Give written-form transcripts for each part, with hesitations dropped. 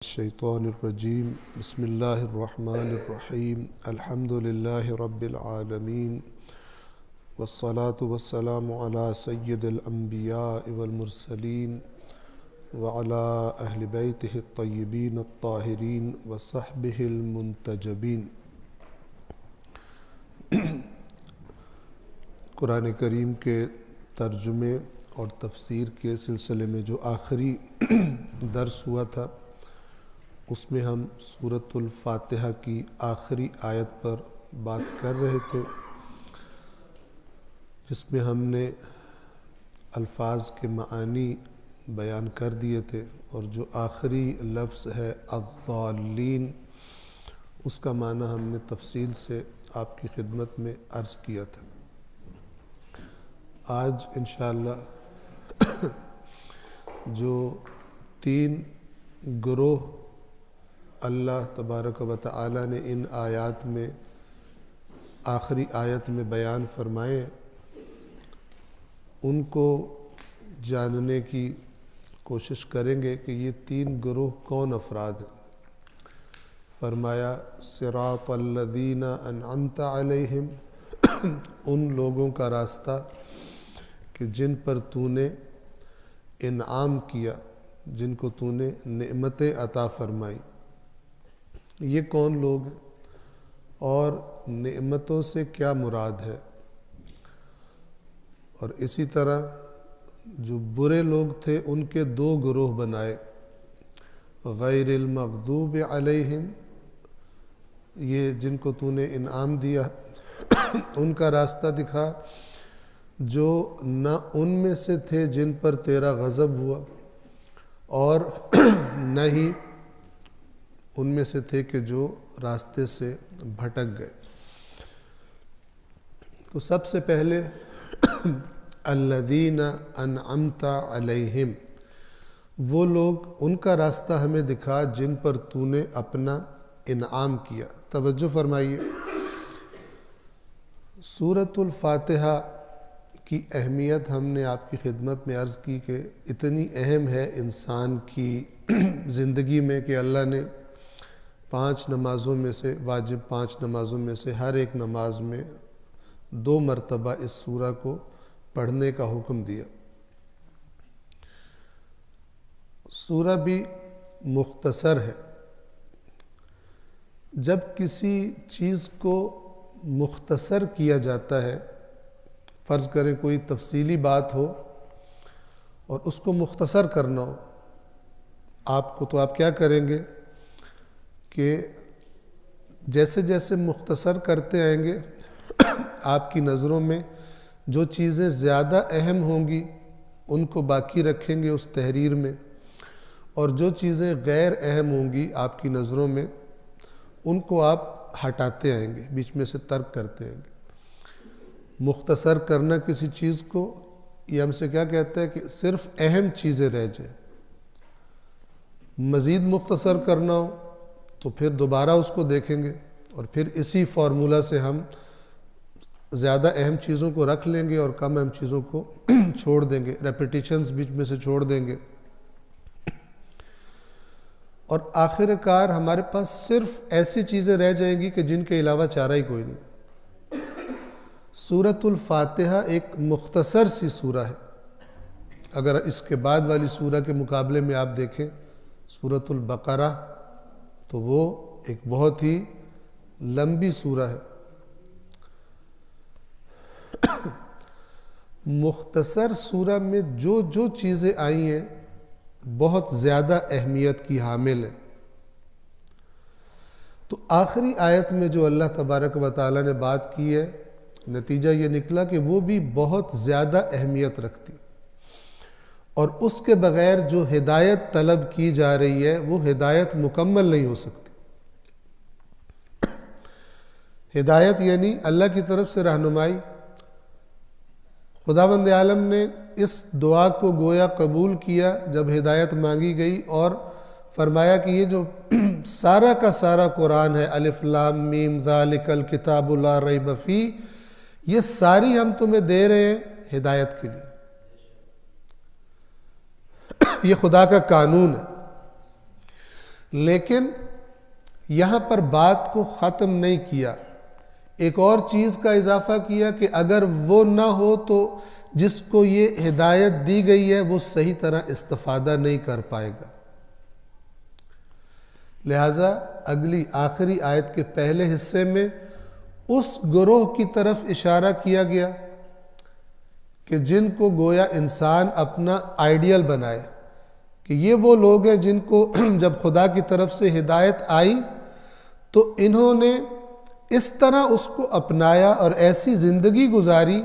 الشیطان الرجیم بسم اللہ الرحمن الرحیم الحمد للہ رب العالمین والصلاة والسلام علی سید الانبیاء والمرسلین وعلی اہل بیتہ الطیبین الطاہرین وصحبہ المنتجبین۔ قرآن کریم کے ترجمے اور تفسیر کے سلسلے میں جو آخری درس ہوا تھا اس میں ہم سورۃ الفاتحہ کی آخری آیت پر بات کر رہے تھے، جس میں ہم نے الفاظ کے معانی بیان کر دیے تھے، اور جو آخری لفظ ہے الضالین اس کا معنی ہم نے تفصیل سے آپ کی خدمت میں عرض کیا تھا۔ آج انشاءاللہ جو تین گروہ اللہ تبارک و تعالی نے ان آیات میں آخری آیت میں بیان فرمائے، ان کو جاننے کی کوشش کریں گے کہ یہ تین گروہ کون افراد ہیں۔ فرمایا صراط الذین انعمت علیہم، ان لوگوں کا راستہ کہ جن پر تو نے انعام کیا، جن کو تو نے نعمتیں عطا فرمائی۔ یہ کون لوگ ہیں اور نعمتوں سے کیا مراد ہے؟ اور اسی طرح جو برے لوگ تھے ان کے دو گروہ بنائے، غیر المغضوب علیہم، یہ جن کو تو نے انعام دیا ان کا راستہ دکھا، جو نہ ان میں سے تھے جن پر تیرا غضب ہوا اور نہ ہی ان میں سے تھے کہ جو راستے سے بھٹک گئے۔ تو سب سے پہلے الذین انعمت علیہم، وہ لوگ، ان کا راستہ ہمیں دکھا جن پر تو نے اپنا انعام کیا۔ توجہ فرمائیے، سورۃ الفاتحہ کی اہمیت ہم نے آپ کی خدمت میں عرض کی کہ اتنی اہم ہے انسان کی زندگی میں کہ اللہ نے 5 نمازوں میں سے، واجب 5 نمازوں میں سے ہر ایک نماز میں 2 مرتبہ اس سورہ کو پڑھنے کا حکم دیا۔ سورہ بھی مختصر ہے۔ جب کسی چیز کو مختصر کیا جاتا ہے، فرض کریں کوئی تفصیلی بات ہو اور اس کو مختصر کرنا ہو آپ کو، تو آپ کیا کریں گے کہ جیسے جیسے مختصر کرتے آئیں گے آپ کی نظروں میں جو چیزیں زیادہ اہم ہوں گی ان کو باقی رکھیں گے اس تحریر میں، اور جو چیزیں غیر اہم ہوں گی آپ کی نظروں میں ان کو آپ ہٹاتے آئیں گے، بیچ میں سے ترک کرتے آئیں گے۔ مختصر کرنا کسی چیز کو، یہ ہم سے کیا کہتا ہے کہ صرف اہم چیزیں رہ جائیں۔ مزید مختصر کرنا ہو تو پھر دوبارہ اس کو دیکھیں گے، اور پھر اسی فارمولہ سے ہم زیادہ اہم چیزوں کو رکھ لیں گے اور کم اہم چیزوں کو چھوڑ دیں گے، ریپیٹیشنز بیچ میں سے چھوڑ دیں گے، اور آخر کار ہمارے پاس صرف ایسی چیزیں رہ جائیں گی کہ جن کے علاوہ چارہ ہی کوئی نہیں۔ سورۃ الفاتحہ ایک مختصر سی سورہ ہے۔ اگر اس کے بعد والی سورہ کے مقابلے میں آپ دیکھیں سورۃ البقرہ، تو وہ ایک بہت ہی لمبی سورہ ہے۔ مختصر سورہ میں جو جو چیزیں آئی ہیں بہت زیادہ اہمیت کی حامل ہیں۔ تو آخری آیت میں جو اللہ تبارک و تعالی نے بات کی ہے، نتیجہ یہ نکلا کہ وہ بھی بہت زیادہ اہمیت رکھتی، اور اس کے بغیر جو ہدایت طلب کی جا رہی ہے وہ ہدایت مکمل نہیں ہو سکتی۔ ہدایت یعنی اللہ کی طرف سے رہنمائی۔ خداوند عالم نے اس دعا کو گویا قبول کیا جب ہدایت مانگی گئی، اور فرمایا کہ یہ جو سارا کا سارا قرآن ہے، الف لام میم ذالک الکتاب لا ریب فیہ، یہ ساری ہم تمہیں دے رہے ہیں ہدایت کے لیے۔ یہ خدا کا قانون ہے۔ لیکن یہاں پر بات کو ختم نہیں کیا، ایک اور چیز کا اضافہ کیا کہ اگر وہ نہ ہو تو جس کو یہ ہدایت دی گئی ہے وہ صحیح طرح استفادہ نہیں کر پائے گا۔ لہٰذا اگلی آخری آیت کے پہلے حصے میں اس گروہ کی طرف اشارہ کیا گیا کہ جن کو گویا انسان اپنا آئیڈیل بنائے، کہ یہ وہ لوگ ہیں جن کو جب خدا کی طرف سے ہدایت آئی تو انہوں نے اس طرح اس کو اپنایا اور ایسی زندگی گزاری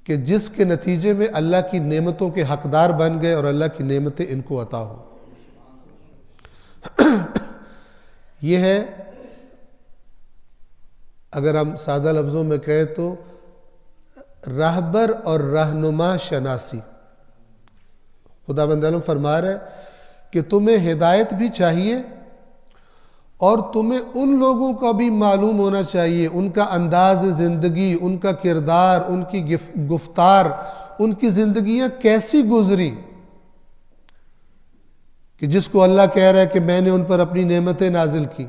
کہ جس کے نتیجے میں اللہ کی نعمتوں کے حقدار بن گئے اور اللہ کی نعمتیں ان کو عطا ہوں۔ یہ ہے، اگر ہم سادہ لفظوں میں کہیں تو، راہبر اور رہنما شناسی۔ خدا بند عالم فرما رہا ہے کہ تمہیں ہدایت بھی چاہیے اور تمہیں ان لوگوں کا بھی معلوم ہونا چاہیے، ان کا انداز زندگی، ان کا کردار، ان کی گفتار، ان کی زندگیاں کیسی گزری، کہ جس کو اللہ کہہ رہا ہے کہ میں نے ان پر اپنی نعمتیں نازل کی،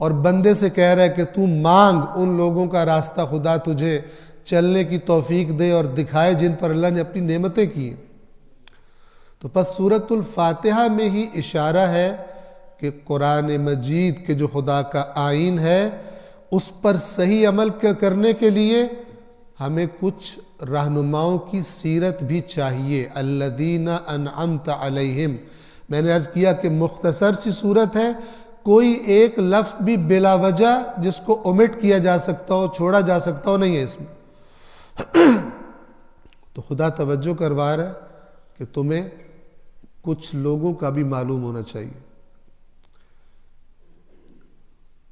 اور بندے سے کہہ رہا ہے کہ تو مانگ ان لوگوں کا راستہ خدا تجھے چلنے کی توفیق دے اور دکھائے جن پر اللہ نے اپنی نعمتیں کی۔ تو پس سورۃ الفاتحہ میں ہی اشارہ ہے کہ قرآن مجید کے جو خدا کا آئین ہے اس پر صحیح عمل کرنے کے لیے ہمیں کچھ رہنماؤں کی سیرت بھی چاہیے۔ الذین انعمت علیہم، میں نے عرض کیا کہ مختصر سی صورت ہے، کوئی ایک لفظ بھی بلا وجہ جس کو اومٹ کیا جا سکتا ہو، چھوڑا جا سکتا ہو نہیں ہے اس میں۔ تو خدا توجہ کروا رہا ہے کہ تمہیں کچھ لوگوں کا بھی معلوم ہونا چاہیے۔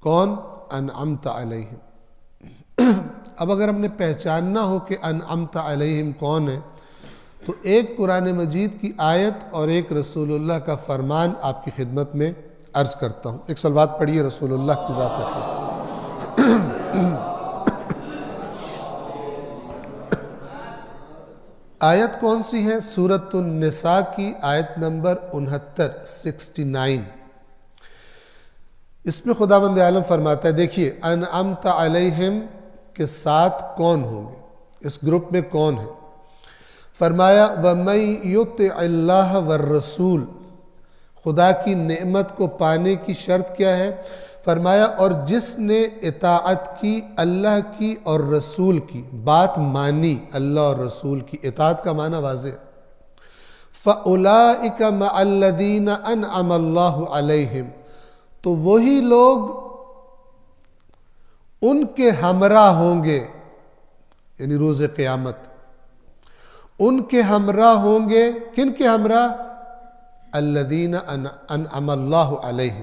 کون؟ انعمت علیہم۔ اب اگر ہم نے پہچاننا ہو کہ انعمت علیہم کون ہے تو ایک قرآن مجید کی آیت اور ایک رسول اللہ کا فرمان آپ کی خدمت میں عرض کرتا ہوں۔ ایک صلوات پڑھیے رسول اللہ کی ذات پر۔ آیت کون سی ہے؟ سورۃ النساء کی آیت نمبر 69۔ اس میں خداوند عالم فرماتا ہے، دیکھیے انعمت علیہم کے ساتھ کون ہوں گے، اس گروپ میں کون ہے؟ فرمایا وَمَن يُطِعِ اللَّهَ وَالرَّسُولَ، خدا کی نعمت کو پانے کی شرط کیا ہے؟ فرمایا اور جس نے اطاعت کی اللہ کی اور رسول کی، بات مانی اللہ اور رسول کی، اطاعت کا معنی واضح ہے۔ فَأُولَئِكَ مَعَ الَّذِينَ أَنْعَمَ اللَّهُ عَلَيْهِمْ، تو وہی لوگ ان کے ہمراہ ہوں گے، یعنی روز قیامت ان کے ہمراہ ہوں گے۔ کن کے ہمراہ؟ الذین انعم اللہ علیہم،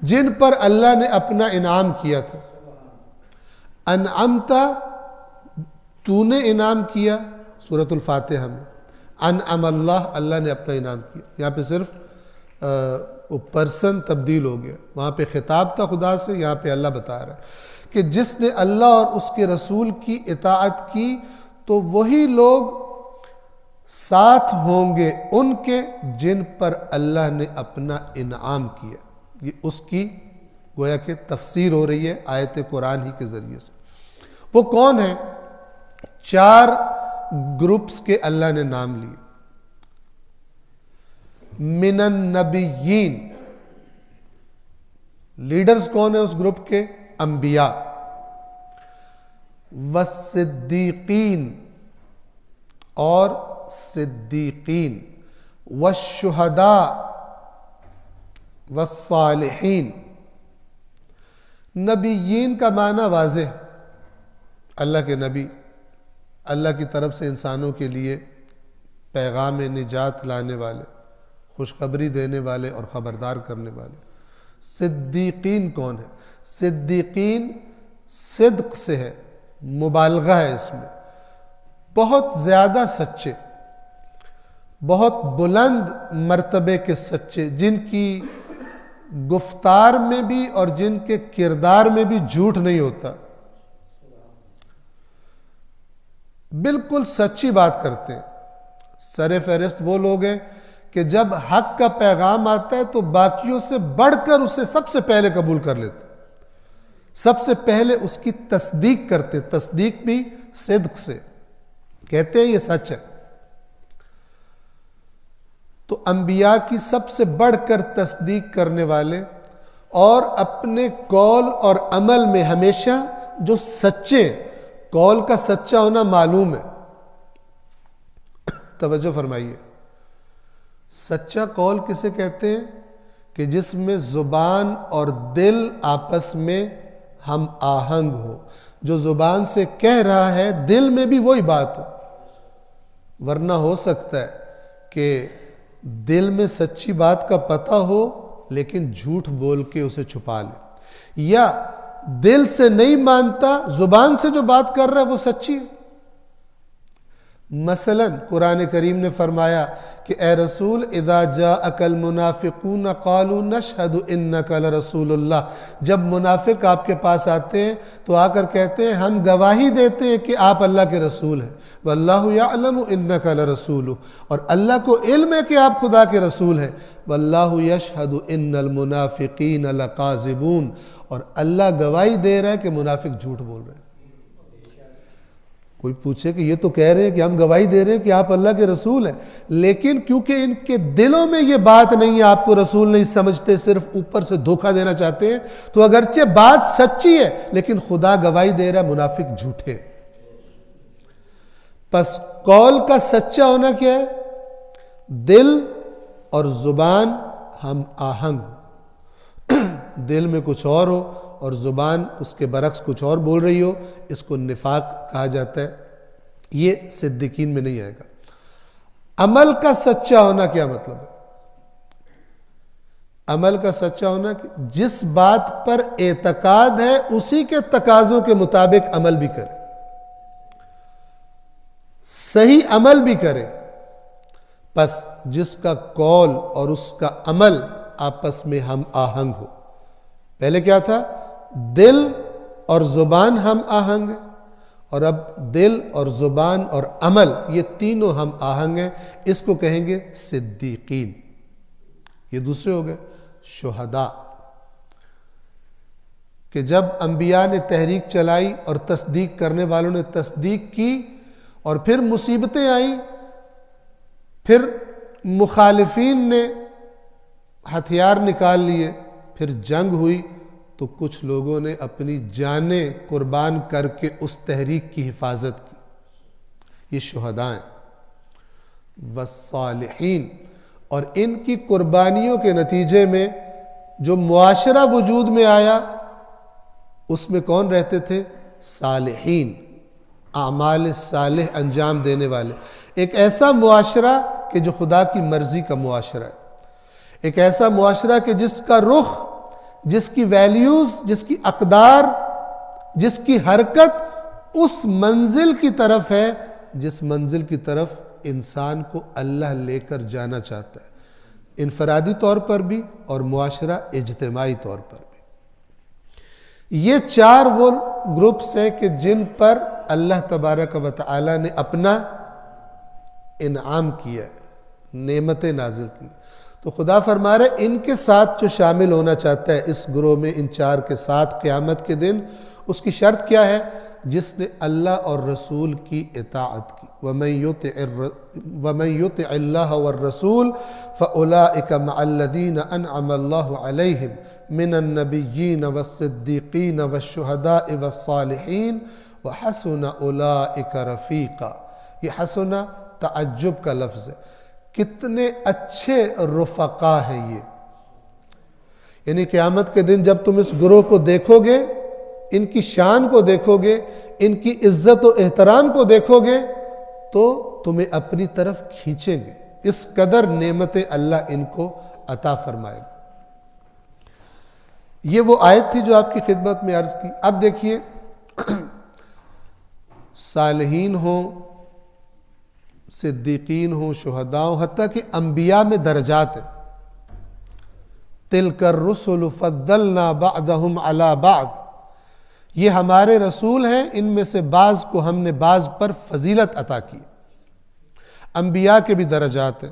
جن پر اللہ نے اپنا انعام کیا تھا۔ انعمتا، تو نے انعام کیا، سورۃ الفاتحہ میں۔ انعم اللہ، اللہ نے اپنا انعام کیا۔ یہاں پہ صرف وہ پرسن تبدیل ہو گیا، وہاں پہ خطاب تھا خدا سے، یہاں پہ اللہ بتا رہا ہے کہ جس نے اللہ اور اس کے رسول کی اطاعت کی تو وہی لوگ ساتھ ہوں گے ان کے جن پر اللہ نے اپنا انعام کیا۔ یہ اس کی گویا کہ تفسیر ہو رہی ہے آیت قرآن ہی کے ذریعے سے۔ وہ کون ہیں؟ 4 گروپس کے اللہ نے نام لیے۔ من النبیین، لیڈرز کون ہیں اس گروپ کے؟ انبیاء۔ والصدیقین، اور صدیقین، والشہداء، والصالحین۔ نبیین کا معنی واضح، اللہ کے نبی، اللہ کی طرف سے انسانوں کے لیے پیغام نجات لانے والے، خوشخبری دینے والے اور خبردار کرنے والے۔ صدیقین کون ہے؟ صدیقین صدق سے ہے، مبالغہ ہے اس میں، بہت زیادہ سچے، بہت بلند مرتبے کے سچے، جن کی گفتار میں بھی اور جن کے کردار میں بھی جھوٹ نہیں ہوتا، بالکل سچی بات کرتے ہیں۔ سر فہرست وہ لوگ ہیں کہ جب حق کا پیغام آتا ہے تو باقیوں سے بڑھ کر اسے سب سے پہلے قبول کر لیتے، سب سے پہلے اس کی تصدیق کرتے، تصدیق بھی صدق سے، کہتے ہیں یہ سچ ہے۔ تو انبیاء کی سب سے بڑھ کر تصدیق کرنے والے اور اپنے قول اور عمل میں ہمیشہ جو سچے، قول کا سچا ہونا معلوم ہے، توجہ فرمائیے، سچا قول کسے کہتے ہیں؟ کہ جس میں زبان اور دل آپس میں ہم آہنگ ہو، جو زبان سے کہہ رہا ہے دل میں بھی وہی بات ہو۔ ورنہ ہو سکتا ہے کہ دل میں سچی بات کا پتہ ہو لیکن جھوٹ بول کے اسے چھپا لے، یا دل سے نہیں مانتا، زبان سے جو بات کر رہا ہے وہ سچی ہے۔ مثلا قرآن کریم نے فرمایا کہ اے رسول اذا جاءک المنافقون قالوا نشہد انک لرسول اللہ، جب منافق آپ کے پاس آتے ہیں تو آ کر کہتے ہیں ہم گواہی دیتے ہیں کہ آپ اللہ کے رسول ہیں، واللہ یعلم انک لرسولہ، اور اللہ کو علم ہے کہ آپ خدا کے رسول ہیں، واللہ یشہد ان المنافقین لکاذبون، اور اللہ گواہی دے رہا ہے کہ منافق جھوٹ بول رہے ہیں۔ کوئی پوچھے کہ یہ تو کہہ رہے ہیں کہ ہم گواہی دے رہے ہیں کہ آپ اللہ کے رسول ہیں، لیکن کیونکہ ان کے دلوں میں یہ بات نہیں ہے، آپ کو رسول نہیں سمجھتے، صرف اوپر سے دھوکہ دینا چاہتے ہیں، تو اگرچہ بات سچی ہے لیکن خدا گواہی دے رہا ہے منافق جھوٹے۔ پس قول کا سچا ہونا کیا ہے؟ دل اور زبان ہم آہنگ، دل میں کچھ اور ہو اور زبان اس کے برعکس کچھ اور بول رہی ہو، اس کو نفاق کہا جاتا ہے، یہ صدیقین میں نہیں آئے گا۔ عمل کا سچا ہونا کیا مطلب ہے؟ عمل کا سچا ہونا کہ جس بات پر اعتقاد ہے اسی کے تقاضوں کے مطابق عمل بھی کرے، صحیح عمل بھی کرے۔ پس جس کا قول اور اس کا عمل آپس میں ہم آہنگ ہو۔ پہلے کیا تھا؟ دل اور زبان ہم آہنگ ہیں، اور اب دل اور زبان اور عمل یہ تینوں ہم آہنگ ہیں، اس کو کہیں گے صدیقین۔ یہ دوسرے ہو گئے شہداء، کہ جب انبیاء نے تحریک چلائی اور تصدیق کرنے والوں نے تصدیق کی اور پھر مصیبتیں آئیں، پھر مخالفین نے ہتھیار نکال لیے، پھر جنگ ہوئی، تو کچھ لوگوں نے اپنی جانیں قربان کر کے اس تحریک کی حفاظت کی، یہ شہداء ہیں۔ والصالحین، اور ان کی قربانیوں کے نتیجے میں جو معاشرہ وجود میں آیا اس میں کون رہتے تھے؟ صالحین، اعمال صالح انجام دینے والے۔ ایک ایسا معاشرہ کہ جو خدا کی مرضی کا معاشرہ ہے، ایک ایسا معاشرہ کہ جس کا رخ، جس کی ویلیوز، جس کی اقدار، جس کی حرکت اس منزل کی طرف ہے جس منزل کی طرف انسان کو اللہ لے کر جانا چاہتا ہے، انفرادی طور پر بھی اور معاشرہ اجتماعی طور پر بھی۔ یہ چار وہ گروپس ہیں کہ جن پر اللہ تبارک و تعالی نے اپنا انعام کیا ہے، نعمتیں نازل کی۔ تو خدا فرما رہے ان کے ساتھ جو شامل ہونا چاہتا ہے اس گروہ میں، ان چار کے ساتھ قیامت کے دن، اس کی شرط کیا ہے؟ جس نے اللہ اور رسول کی اطاعت کی۔ وَمَن يُطِعِ اللَّهَ وَالرَّسُولَ فَأُولَٰئِكَ مَعَ الَّذِينَ أَنْعَمَ اللَّهُ عَلَيْهِمْ مِنَ النَّبِيِّينَ وَالصِّدِّيقِينَ وَالشُّهَدَاءِ وَالصَّالِحِينَ وَحَسُنَ أُولَٰئِكَ رَفِيقًا۔ یہ حسنہ تعجب کا لفظ ہے، کتنے اچھے رفقا ہیں یہ، یعنی قیامت کے دن جب تم اس گروہ کو دیکھو گے، ان کی شان کو دیکھو گے، ان کی عزت و احترام کو دیکھو گے تو تمہیں اپنی طرف کھینچیں گے، اس قدر نعمتیں اللہ ان کو عطا فرمائے گا۔ یہ وہ آیت تھی جو آپ کی خدمت میں عرض کی۔ اب دیکھیے، صالحین ہوں، صدیقین ہوں، شہداء ہوں، حتیٰ کہ انبیاء میں درجات ہیں۔ تِلْكَ الرُّسُلُ فَضَّلْنَا بَعْضَهُمْ عَلَى بَعْضٍ، یہ ہمارے رسول ہیں، ان میں سے بعض کو ہم نے بعض پر فضیلت عطا کی۔ انبیاء کے بھی درجات ہیں،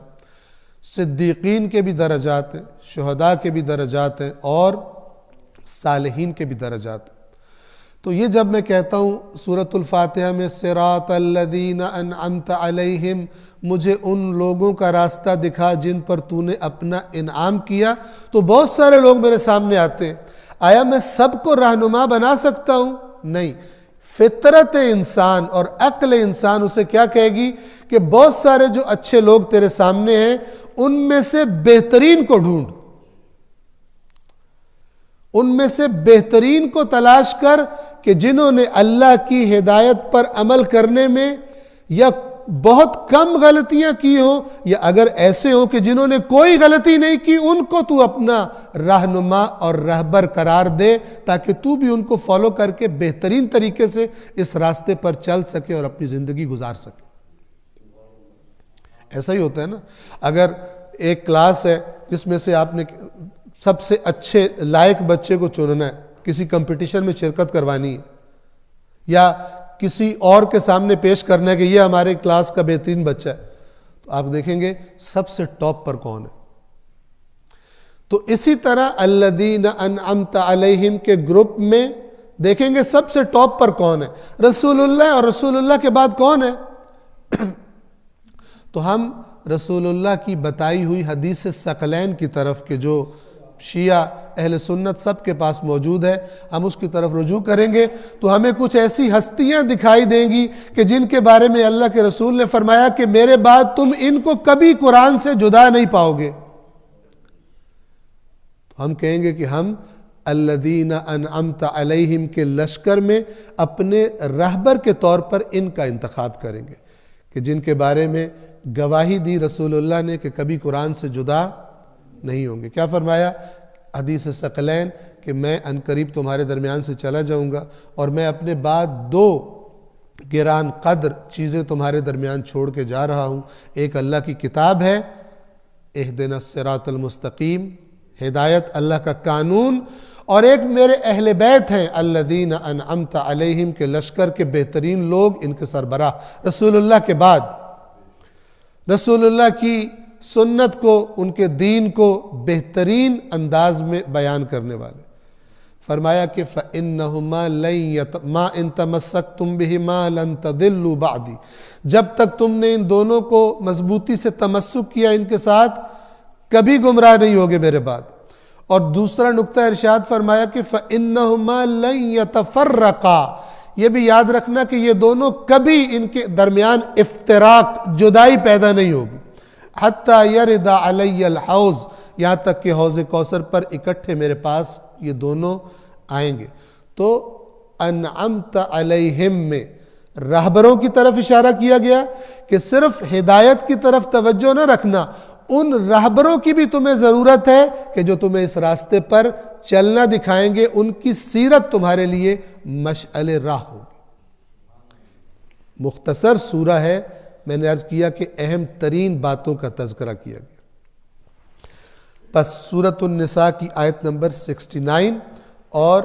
صدیقین کے بھی درجات ہیں، شہداء کے بھی درجات ہیں، اور صالحین کے بھی درجات ہیں۔ تو یہ جب میں کہتا ہوں سورۃ الفاتحہ میں صراط الذین انعمت علیہم، مجھے ان لوگوں کا راستہ دکھا جن پر تو نے اپنا انعام کیا، تو بہت سارے لوگ میرے سامنے آتے ہیں۔ آیا میں سب کو رہنما بنا سکتا ہوں؟ نہیں۔ فطرت انسان اور عقل انسان اسے کیا کہے گی کہ بہت سارے جو اچھے لوگ تیرے سامنے ہیں ان میں سے بہترین کو ڈھونڈ، ان میں سے بہترین کو تلاش کر کہ جنہوں نے اللہ کی ہدایت پر عمل کرنے میں یا بہت کم غلطیاں کی ہوں، یا اگر ایسے ہوں کہ جنہوں نے کوئی غلطی نہیں کی، ان کو تو اپنا رہنما اور رہبر قرار دے تاکہ تو بھی ان کو فالو کر کے بہترین طریقے سے اس راستے پر چل سکے اور اپنی زندگی گزار سکے۔ ایسا ہی ہوتا ہے نا، اگر ایک کلاس ہے جس میں سے آپ نے سب سے اچھے لائق بچے کو چننا ہے، کسی کمپٹیشن میں شرکت کروانی ہے، یا کسی اور کے سامنے پیش کرنا ہے کہ یہ ہمارے کلاس کا بہترین بچہ ہے، تو آپ دیکھیں گے سب سے ٹاپ پر کون ہے۔ تو اسی طرح الذین انعمت علیہم کے گروپ میں دیکھیں گے سب سے ٹاپ پر کون ہے، رسول اللہ، اور رسول اللہ کے بعد کون ہے؟ تو ہم رسول اللہ کی بتائی ہوئی حدیث ثقلین کی طرف کے جو شیعہ اہل سنت سب کے پاس موجود ہے، ہم اس کی طرف رجوع کریں گے تو ہمیں کچھ ایسی ہستیاں دکھائی دیں گی کہ جن کے بارے میں اللہ کے رسول نے فرمایا کہ میرے بعد تم ان کو کبھی قرآن سے جدا نہیں پاؤ گے۔ تو ہم کہیں گے کہ ہم الذین انعمت علیہم کے لشکر میں اپنے رہبر کے طور پر ان کا انتخاب کریں گے کہ جن کے بارے میں گواہی دی رسول اللہ نے کہ کبھی قرآن سے جدا نہیں ہوں گے۔ کیا فرمایا حدیث ثقلین کہ میں عنقریب تمہارے درمیان سے چلا جاؤں گا اور میں اپنے بعد 2 گران قدر چیزیں تمہارے درمیان چھوڑ کے جا رہا ہوں، ایک اللہ کی کتاب ہے اہدنا الصراط المستقیم، ہدایت اللہ کا قانون، اور ایک میرے اہل بیت ہیں الذین انعمت علیہم کے لشکر کے بہترین لوگ، ان کے سربراہ رسول اللہ کے بعد رسول اللہ کی سنت کو، ان کے دین کو بہترین انداز میں بیان کرنے والے۔ فرمایا کہ فَإِنَّهُمَا مَا إِن تَمَسَّكْتُمْ بِهِمَا لَن تَضِلُّوا بَعْدِي، جب تک تم نے ان دونوں کو مضبوطی سے تمسک کیا ان کے ساتھ کبھی گمراہ نہیں ہوگے میرے بعد۔ اور دوسرا نقطہ ارشاد فرمایا کہ فَإِنَّهُمَا لَن يَتَفَرَّقَا، یہ بھی یاد رکھنا کہ یہ دونوں کبھی ان کے درمیان افتراق، جدائی پیدا نہیں ہوگی، حتیٰ یرد علی الحوض، یہاں تک کہ حوض کوثر پر اکٹھے میرے پاس یہ دونوں آئیں گے۔ تو انعمت علیہم میں رہبروں کی طرف اشارہ کیا گیا کہ صرف ہدایت کی طرف توجہ نہ رکھنا، ان رہبروں کی بھی تمہیں ضرورت ہے کہ جو تمہیں اس راستے پر چلنا دکھائیں گے، ان کی سیرت تمہارے لیے مشعل راہ ہوگی۔ مختصر سورہ ہے، میں نے عرض کیا کہ اہم ترین باتوں کا تذکرہ کیا گیا۔ پس سورۃ النساء کی آیت نمبر 69 اور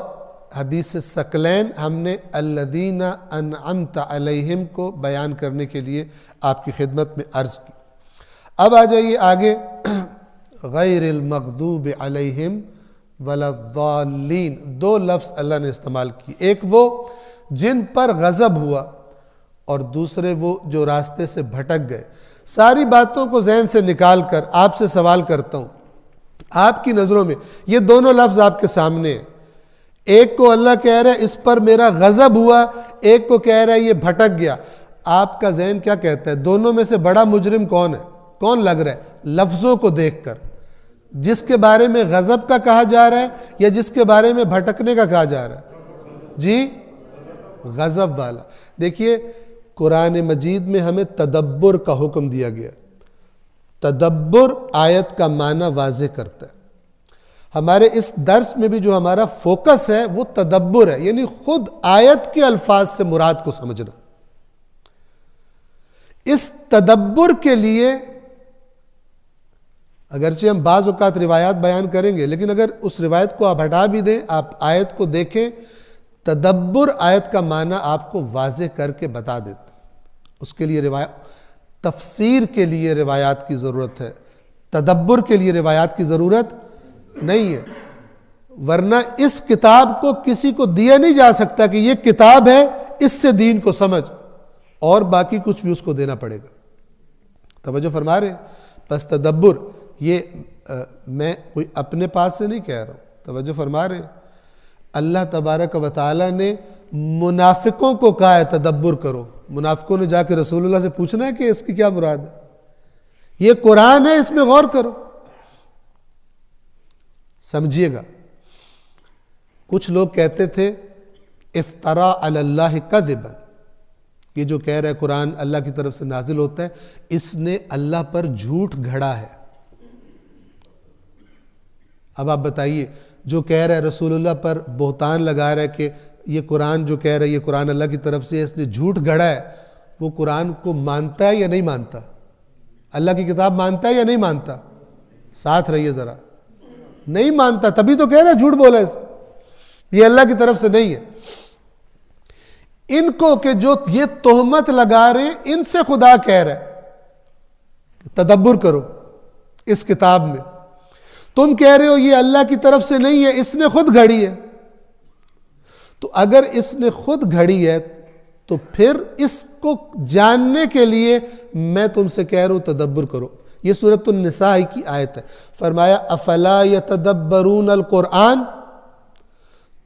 حدیث ثقلین ہم نے الذین انعمت علیہم کو بیان کرنے کے لیے آپ کی خدمت میں عرض کی۔ اب آ جائیے آگے، غیر المغضوب علیہم ولا الضالین، 2 لفظ اللہ نے استعمال کی، ایک وہ جن پر غضب ہوا اور دوسرے وہ جو راستے سے بھٹک گئے۔ ساری باتوں کو ذہن سے نکال کر آپ سے سوال کرتا ہوں، آپ کی نظروں میں یہ دونوں لفظ آپ کے سامنے ہیں، ایک کو اللہ کہہ رہا ہے اس پر میرا غضب ہوا، ایک کو کہہ رہا ہے یہ بھٹک گیا، آپ کا ذہن کیا کہتا ہے؟ دونوں میں سے بڑا مجرم کون ہے؟ کون لگ رہا ہے لفظوں کو دیکھ کر؟ جس کے بارے میں غضب کا کہا جا رہا ہے یا جس کے بارے میں بھٹکنے کا کہا جا رہا ہے؟ جی غضب والا۔ دیکھیے قرآن مجید میں ہمیں تدبر کا حکم دیا گیا، تدبر آیت کا معنی واضح کرتا ہے۔ ہمارے اس درس میں بھی جو ہمارا فوکس ہے وہ تدبر ہے، یعنی خود آیت کے الفاظ سے مراد کو سمجھنا۔ اس تدبر کے لیے اگرچہ ہم بعض اوقات روایات بیان کریں گے، لیکن اگر اس روایت کو آپ ہٹا بھی دیں، آپ آیت کو دیکھیں، تدبر آیت کا معنی آپ کو واضح کر کے بتا دیتا ہے۔ اس کے لیے تفسیر کے لیے روایات کی ضرورت ہے، تدبر کے لیے روایات کی ضرورت نہیں ہے، ورنہ اس کتاب کو کسی کو دیا نہیں جا سکتا کہ یہ کتاب ہے اس سے دین کو سمجھ، اور باقی کچھ بھی اس کو دینا پڑے گا۔ توجہ فرما رہے ہیں؟ بس تدبر یہ میں کوئی اپنے پاس سے نہیں کہہ رہا ہوں، توجہ فرما رہے ہیں؟ اللہ تبارک و تعالی نے منافقوں کو کہا ہے تدبر کرو۔ منافقوں نے جا کے رسول اللہ سے پوچھنا ہے کہ اس کی کیا مراد ہے؟ یہ قرآن ہے، اس میں غور کرو، سمجھیے گا۔ کچھ لوگ کہتے تھے افترا علی اللہ کذبا، یہ جو کہہ رہا ہے قرآن اللہ کی طرف سے نازل ہوتا ہے، اس نے اللہ پر جھوٹ گھڑا ہے۔ اب آپ بتائیے، جو کہہ رہا ہے رسول اللہ پر بہتان لگا رہا ہے کہ یہ قرآن جو کہہ رہا ہے یہ قرآن اللہ کی طرف سے اس نے جھوٹ گھڑا ہے، وہ قرآن کو مانتا ہے یا نہیں مانتا؟ اللہ کی کتاب مانتا ہے یا نہیں مانتا؟ ساتھ رہیے ذرا۔ نہیں مانتا، تبھی تو کہہ رہا ہے جھوٹ بولا ہے، یہ اللہ کی طرف سے نہیں ہے۔ ان کو کہ جو یہ تہمت لگا رہے ہیں، ان سے خدا کہہ رہا ہے تدبر کرو اس کتاب میں۔ تم کہہ رہے ہو یہ اللہ کی طرف سے نہیں ہے، اس نے خود گھڑی ہے۔ تو اگر اس نے خود گھڑی ہے تو پھر اس کو جاننے کے لیے میں تم سے کہہ رہا ہوں تدبر کرو۔ یہ سورۃ النساء کی آیت ہے۔ فرمایا افلا یتدبرون القرآن،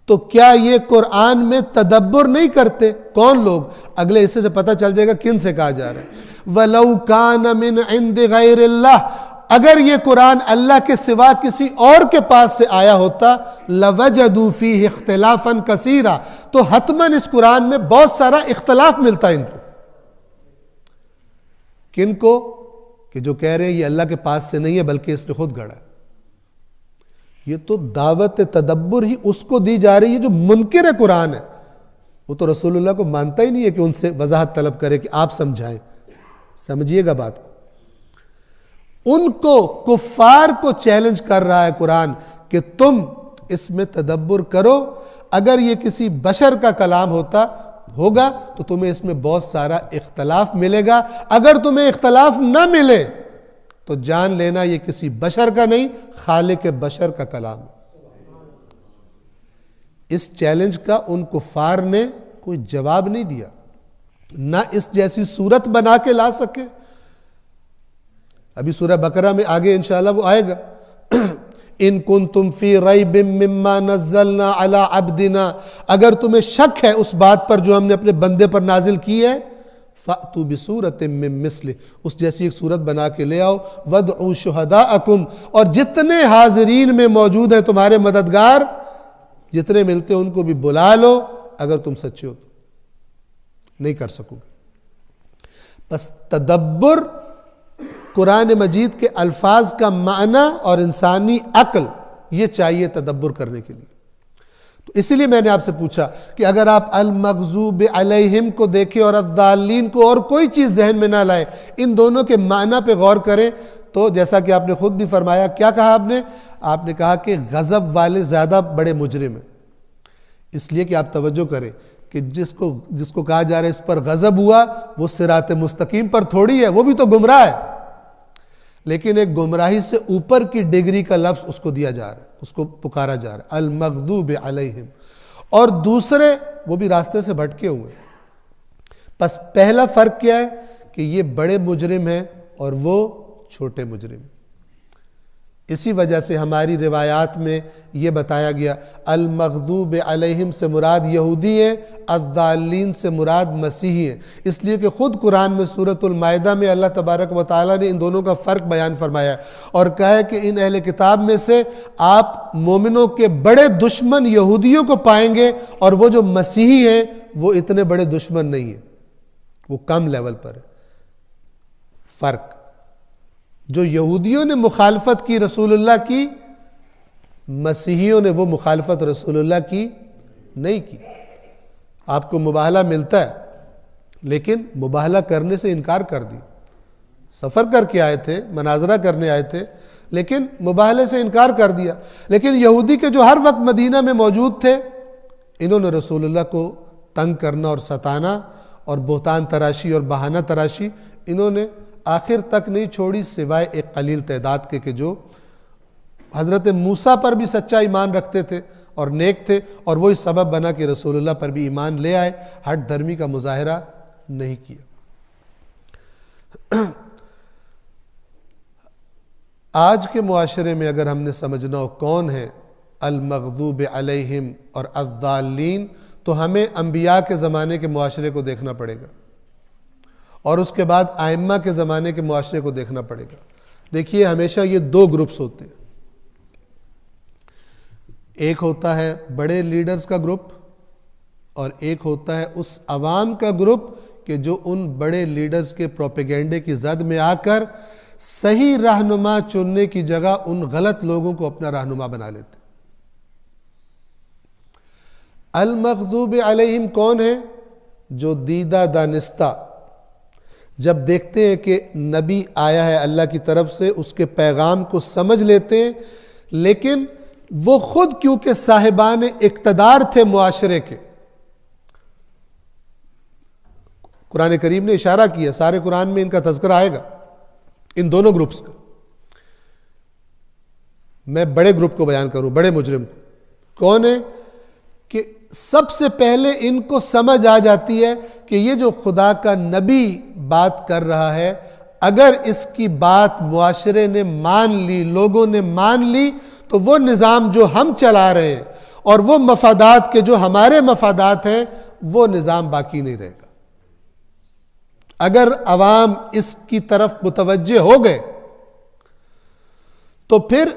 تو کیا یہ قرآن میں تدبر نہیں کرتے؟ کون لوگ؟ اگلے حصے سے پتہ چل جائے گا کن سے کہا جا رہا ہے۔ وَلَوْ كَانَ مِنْ عِنْدِ غَيْرِ اللَّهِ، اگر یہ قرآن اللہ کے سوا کسی اور کے پاس سے آیا ہوتا لَوَجَدُوا فِيهِ اخْتِلَافًا كَثِيرًا، تو حتماً اس قرآن میں بہت سارا اختلاف ملتا ہے ان کو۔ کن کو؟ کہ جو کہہ رہے ہیں یہ اللہ کے پاس سے نہیں ہے بلکہ اس نے خود گھڑا ہے۔ یہ تو دعوت تدبر ہی اس کو دی جا رہی ہے جو منکر قرآن ہے، وہ تو رسول اللہ کو مانتا ہی نہیں ہے کہ ان سے وضاحت طلب کرے کہ آپ سمجھائیں۔ سمجھیے گا بات کو۔ ان کو، کفار کو چیلنج کر رہا ہے قرآن کہ تم اس میں تدبر کرو، اگر یہ کسی بشر کا کلام ہوگا تو تمہیں اس میں بہت سارا اختلاف ملے گا، اگر تمہیں اختلاف نہ ملے تو جان لینا یہ کسی بشر کا نہیں، خالق بشر کا کلام ہے۔ اس چیلنج کا ان کفار نے کوئی جواب نہیں دیا، نہ اس جیسی صورت بنا کے لا سکے۔ ابھی سورہ بقرہ میں آگے انشاءاللہ وہ آئے گا ان کنتم فی ریب مما نزلنا علی عبدنا، اگر تمہیں شک ہے اس بات پر جو ہم نے اپنے بندے پر نازل کی ہے، فَأْتُوا بِسُورَةٍ مِّن مِّثْلِهِ، اس جیسی ایک صورت بنا کے لے آؤ، وَادْعُوا شُهَدَاءَكُمْ، اور جتنے حاضرین میں موجود ہیں تمہارے مددگار، جتنے ملتے ہیں ان کو بھی بلا لو، اگر تم سچے ہو تو۔ نہیں کر سکو گے۔ بس تدبر قرآن مجید کے الفاظ کا معنی اور انسانی عقل یہ چاہیے تدبر کرنے کے لیے۔ تو اسی لیے میں نے آپ سے پوچھا کہ اگر آپ المغضوب علیہم کو دیکھیں اور الضالین کو اور کوئی چیز ذہن میں نہ لائیں، ان دونوں کے معنی پہ غور کریں، تو جیسا کہ آپ نے خود بھی فرمایا، کیا کہا آپ نے؟ آپ نے کہا کہ غضب والے زیادہ بڑے مجرم ہیں۔ اس لیے کہ آپ توجہ کریں کہ جس کو کہا جا رہا ہے اس پر غضب ہوا، وہ صراط مستقیم پر تھوڑی ہے، وہ بھی تو گمراہ ہے، لیکن ایک گمراہی سے اوپر کی ڈگری کا لفظ اس کو دیا جا رہا ہے، اس کو پکارا جا رہا ہے، المغضوب علیہم، اور دوسرے وہ بھی راستے سے بھٹکے ہوئے۔ پس پہلا فرق کیا ہے کہ یہ بڑے مجرم ہیں اور وہ چھوٹے مجرم ہیں۔ اسی وجہ سے ہماری روایات میں یہ بتایا گیا المغضوب علیہم سے مراد یہودی ہیں، الضالین سے مراد مسیحی ہیں، اس لیے کہ خود قرآن میں سورۃ المائدہ میں اللہ تبارک و تعالیٰ نے ان دونوں کا فرق بیان فرمایا ہے اور کہا ہے کہ ان اہل کتاب میں سے آپ مومنوں کے بڑے دشمن یہودیوں کو پائیں گے، اور وہ جو مسیحی ہیں وہ اتنے بڑے دشمن نہیں ہیں، وہ کم لیول پر ہے۔ فرق جو یہودیوں نے مخالفت کی رسول اللہ کی، مسیحیوں نے وہ مخالفت رسول اللہ کی نہیں کی۔ آپ کو مباہلہ ملتا ہے لیکن مباہلہ کرنے سے انکار کر دی، سفر کر کے آئے تھے، مناظرہ کرنے آئے تھے، لیکن مباہلے سے انکار کر دیا۔ لیکن یہودی کے جو ہر وقت مدینہ میں موجود تھے، انہوں نے رسول اللہ کو تنگ کرنا اور ستانا اور بہتان تراشی اور بہانہ تراشی، انہوں نے آخر تک نہیں چھوڑی سوائے ایک قلیل تعداد کے کہ جو حضرت موسیٰ پر بھی سچا ایمان رکھتے تھے اور نیک تھے، اور وہی سبب بنا کہ رسول اللہ پر بھی ایمان لے آئے، ہٹ دھرمی کا مظاہرہ نہیں کیا۔ آج کے معاشرے میں اگر ہم نے سمجھنا ہو کون ہے المغضوب علیہم اور الضالین، تو ہمیں انبیاء کے زمانے کے معاشرے کو دیکھنا پڑے گا، اور اس کے بعد ائمہ کے زمانے کے معاشرے کو دیکھنا پڑے گا۔ دیکھیے ہمیشہ یہ دو گروپس ہوتے ہیں، ایک ہوتا ہے بڑے لیڈرز کا گروپ، اور ایک ہوتا ہے اس عوام کا گروپ کہ جو ان بڑے لیڈرز کے پروپیگنڈے کی زد میں آ کر صحیح رہنما چننے کی جگہ ان غلط لوگوں کو اپنا رہنما بنا لیتے۔ المغضوب علیہم کون ہے؟ جو دیدہ دانستہ جب دیکھتے ہیں کہ نبی آیا ہے اللہ کی طرف سے، اس کے پیغام کو سمجھ لیتے ہیں، لیکن وہ خود کیونکہ صاحبان اقتدار تھے معاشرے کے۔ قرآن کریم نے اشارہ کیا، سارے قرآن میں ان کا تذکرہ آئے گا، ان دونوں گروپس کا۔ میں بڑے گروپ کو بیان کروں، بڑے مجرم کو کون ہے کہ سب سے پہلے ان کو سمجھ آ جاتی ہے کہ یہ جو خدا کا نبی بات کر رہا ہے، اگر اس کی بات معاشرے نے مان لی، لوگوں نے مان لی، تو وہ نظام جو ہم چلا رہے ہیں اور وہ مفادات کے جو ہمارے مفادات ہیں، وہ نظام باقی نہیں رہے گا۔ اگر عوام اس کی طرف متوجہ ہو گئے تو پھر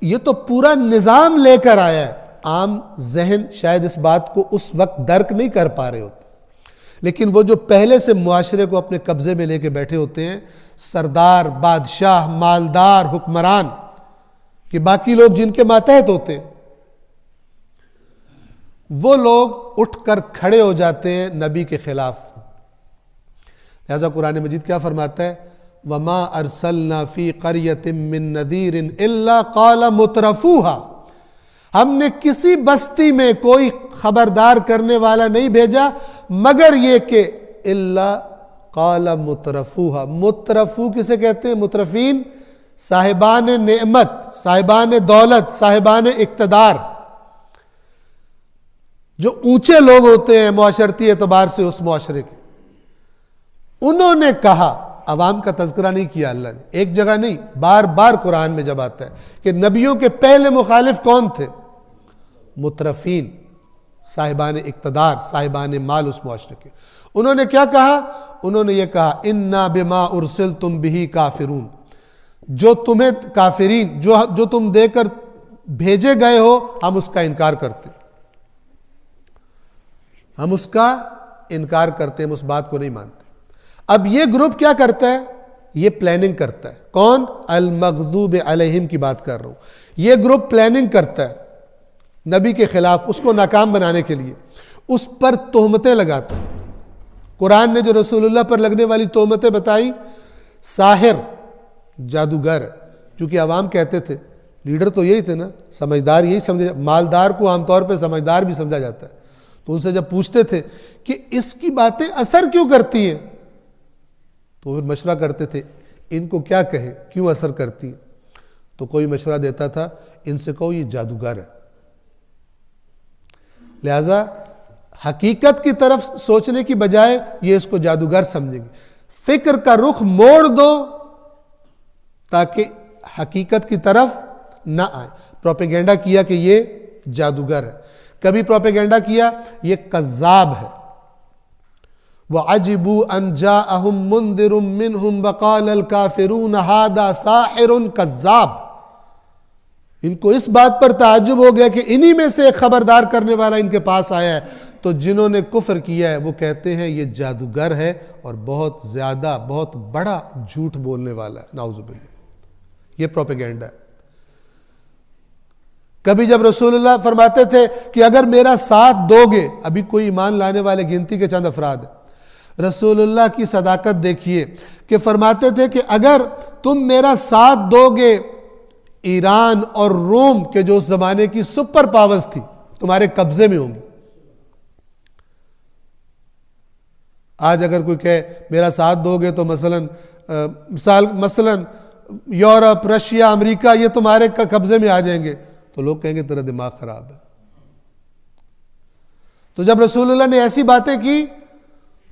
یہ تو پورا نظام لے کر آیا ہے۔ عام ذہن شاید اس بات کو اس وقت درک نہیں کر پا رہے ہوتے، لیکن وہ جو پہلے سے معاشرے کو اپنے قبضے میں لے کے بیٹھے ہوتے ہیں، سردار، بادشاہ، مالدار، حکمران، کہ باقی لوگ جن کے ماتحت ہوتے ہیں، وہ لوگ اٹھ کر کھڑے ہو جاتے ہیں نبی کے خلاف۔ لہذا قرآن مجید کیا فرماتا ہے؟ وَمَا أَرْسَلْنَا فِي قَرْيَةٍ مِّن نَذِيرٍ إِلَّا قَالَ مُتْرَفُوهَا، ہم نے کسی بستی میں کوئی خبردار کرنے والا نہیں بھیجا مگر یہ کہ إِلَّا قَالَ مُتْرَفُوهَا۔ مترفو کسے کہتے ہیں؟ مترفین، صاحبان نعمت، صاحبان دولت، صاحبان اقتدار، جو اونچے لوگ ہوتے ہیں معاشرتی اعتبار سے اس معاشرے کے، انہوں نے کہا۔ عوام کا تذکرہ نہیں کیا اللہ نے، ایک جگہ نہیں، بار بار قرآن میں جب آتا ہے کہ نبیوں کے پہلے مخالف کون تھے؟ مترفین، صاحبان اقتدار، صاحبان مال اس معاشرے کے۔ انہوں نے کیا کہا؟ انہوں نے یہ کہا اِنَّا بِمَا أُرْسِلْتُمْ بِهِ کافرون، جو تمہیں کافرین، جو تم دے کر بھیجے گئے ہو، ہم اس کا انکار کرتے، ہم اس کا انکار کرتے، ہم اس بات کو نہیں مانتے۔ اب یہ گروپ کیا کرتا ہے؟ یہ پلاننگ کرتا ہے۔ کون؟ المغضوب علیہم کی بات کر رہا ہوں۔ یہ گروپ پلاننگ کرتا ہے نبی کے خلاف، اس کو ناکام بنانے کے لیے، اس پر تہمتیں لگاتا ہے۔ قرآن نے جو رسول اللہ پر لگنے والی تہمتیں بتائی، ساحر، جادوگر، چونکہ عوام کہتے تھے، لیڈر تو یہی تھے نا، سمجھدار یہی سمجھے، مالدار کو عام طور پہ سمجھدار بھی سمجھا جاتا ہے، تو ان سے جب پوچھتے تھے کہ اس کی باتیں اثر کیوں کرتی ہیں، تو پھر مشورہ کرتے تھے ان کو کیا کہیں، کیوں اثر کرتی ہیں؟ تو کوئی مشورہ دیتا تھا ان سے کہو یہ جادوگر ہے۔ لہذا حقیقت کی طرف سوچنے کی بجائے یہ اس کو جادوگر سمجھیں گے۔ فکر کا رخ موڑ دو تاکہ حقیقت کی طرف نہ آئے۔ پروپیگنڈا کیا کہ یہ جادوگر ہے، کبھی پروپیگنڈا کیا یہ کذاب ہے۔ وَعَجِبُوا أَنْ جَاءَهُمْ مُنذِرٌ مِّنْهُمْ وَقَالَ الْكَافِرُونَ هَذَا سَاحِرٌ كَذَّابٌ، ان کو اس بات پر تعجب ہو گیا کہ انہی میں سے ایک خبردار کرنے والا ان کے پاس آیا ہے، تو جنہوں نے کفر کیا ہے وہ کہتے ہیں یہ جادوگر ہے اور بہت زیادہ، بہت بڑا جھوٹ بولنے والا ہے، نعوذ باللہ۔ یہ پروپیگنڈا ہے۔ کبھی جب رسول اللہ فرماتے تھے کہ اگر میرا ساتھ دو گے، ابھی کوئی ایمان لانے والے گنتی کے چند افراد ہیں، رسول اللہ کی صداقت دیکھیے کہ فرماتے تھے کہ اگر تم میرا ساتھ دو گے، ایران اور روم کے جو اس زمانے کی سپر پاورز تھی تمہارے قبضے میں ہوں گی۔ آج اگر کوئی کہے میرا ساتھ دو گے تو مثلا مثلا یورپ، رشیا، امریکہ یہ تمہارے قبضے میں آ جائیں گے، تو لوگ کہیں گے تیرا دماغ خراب ہے۔ تو جب رسول اللہ نے ایسی باتیں کی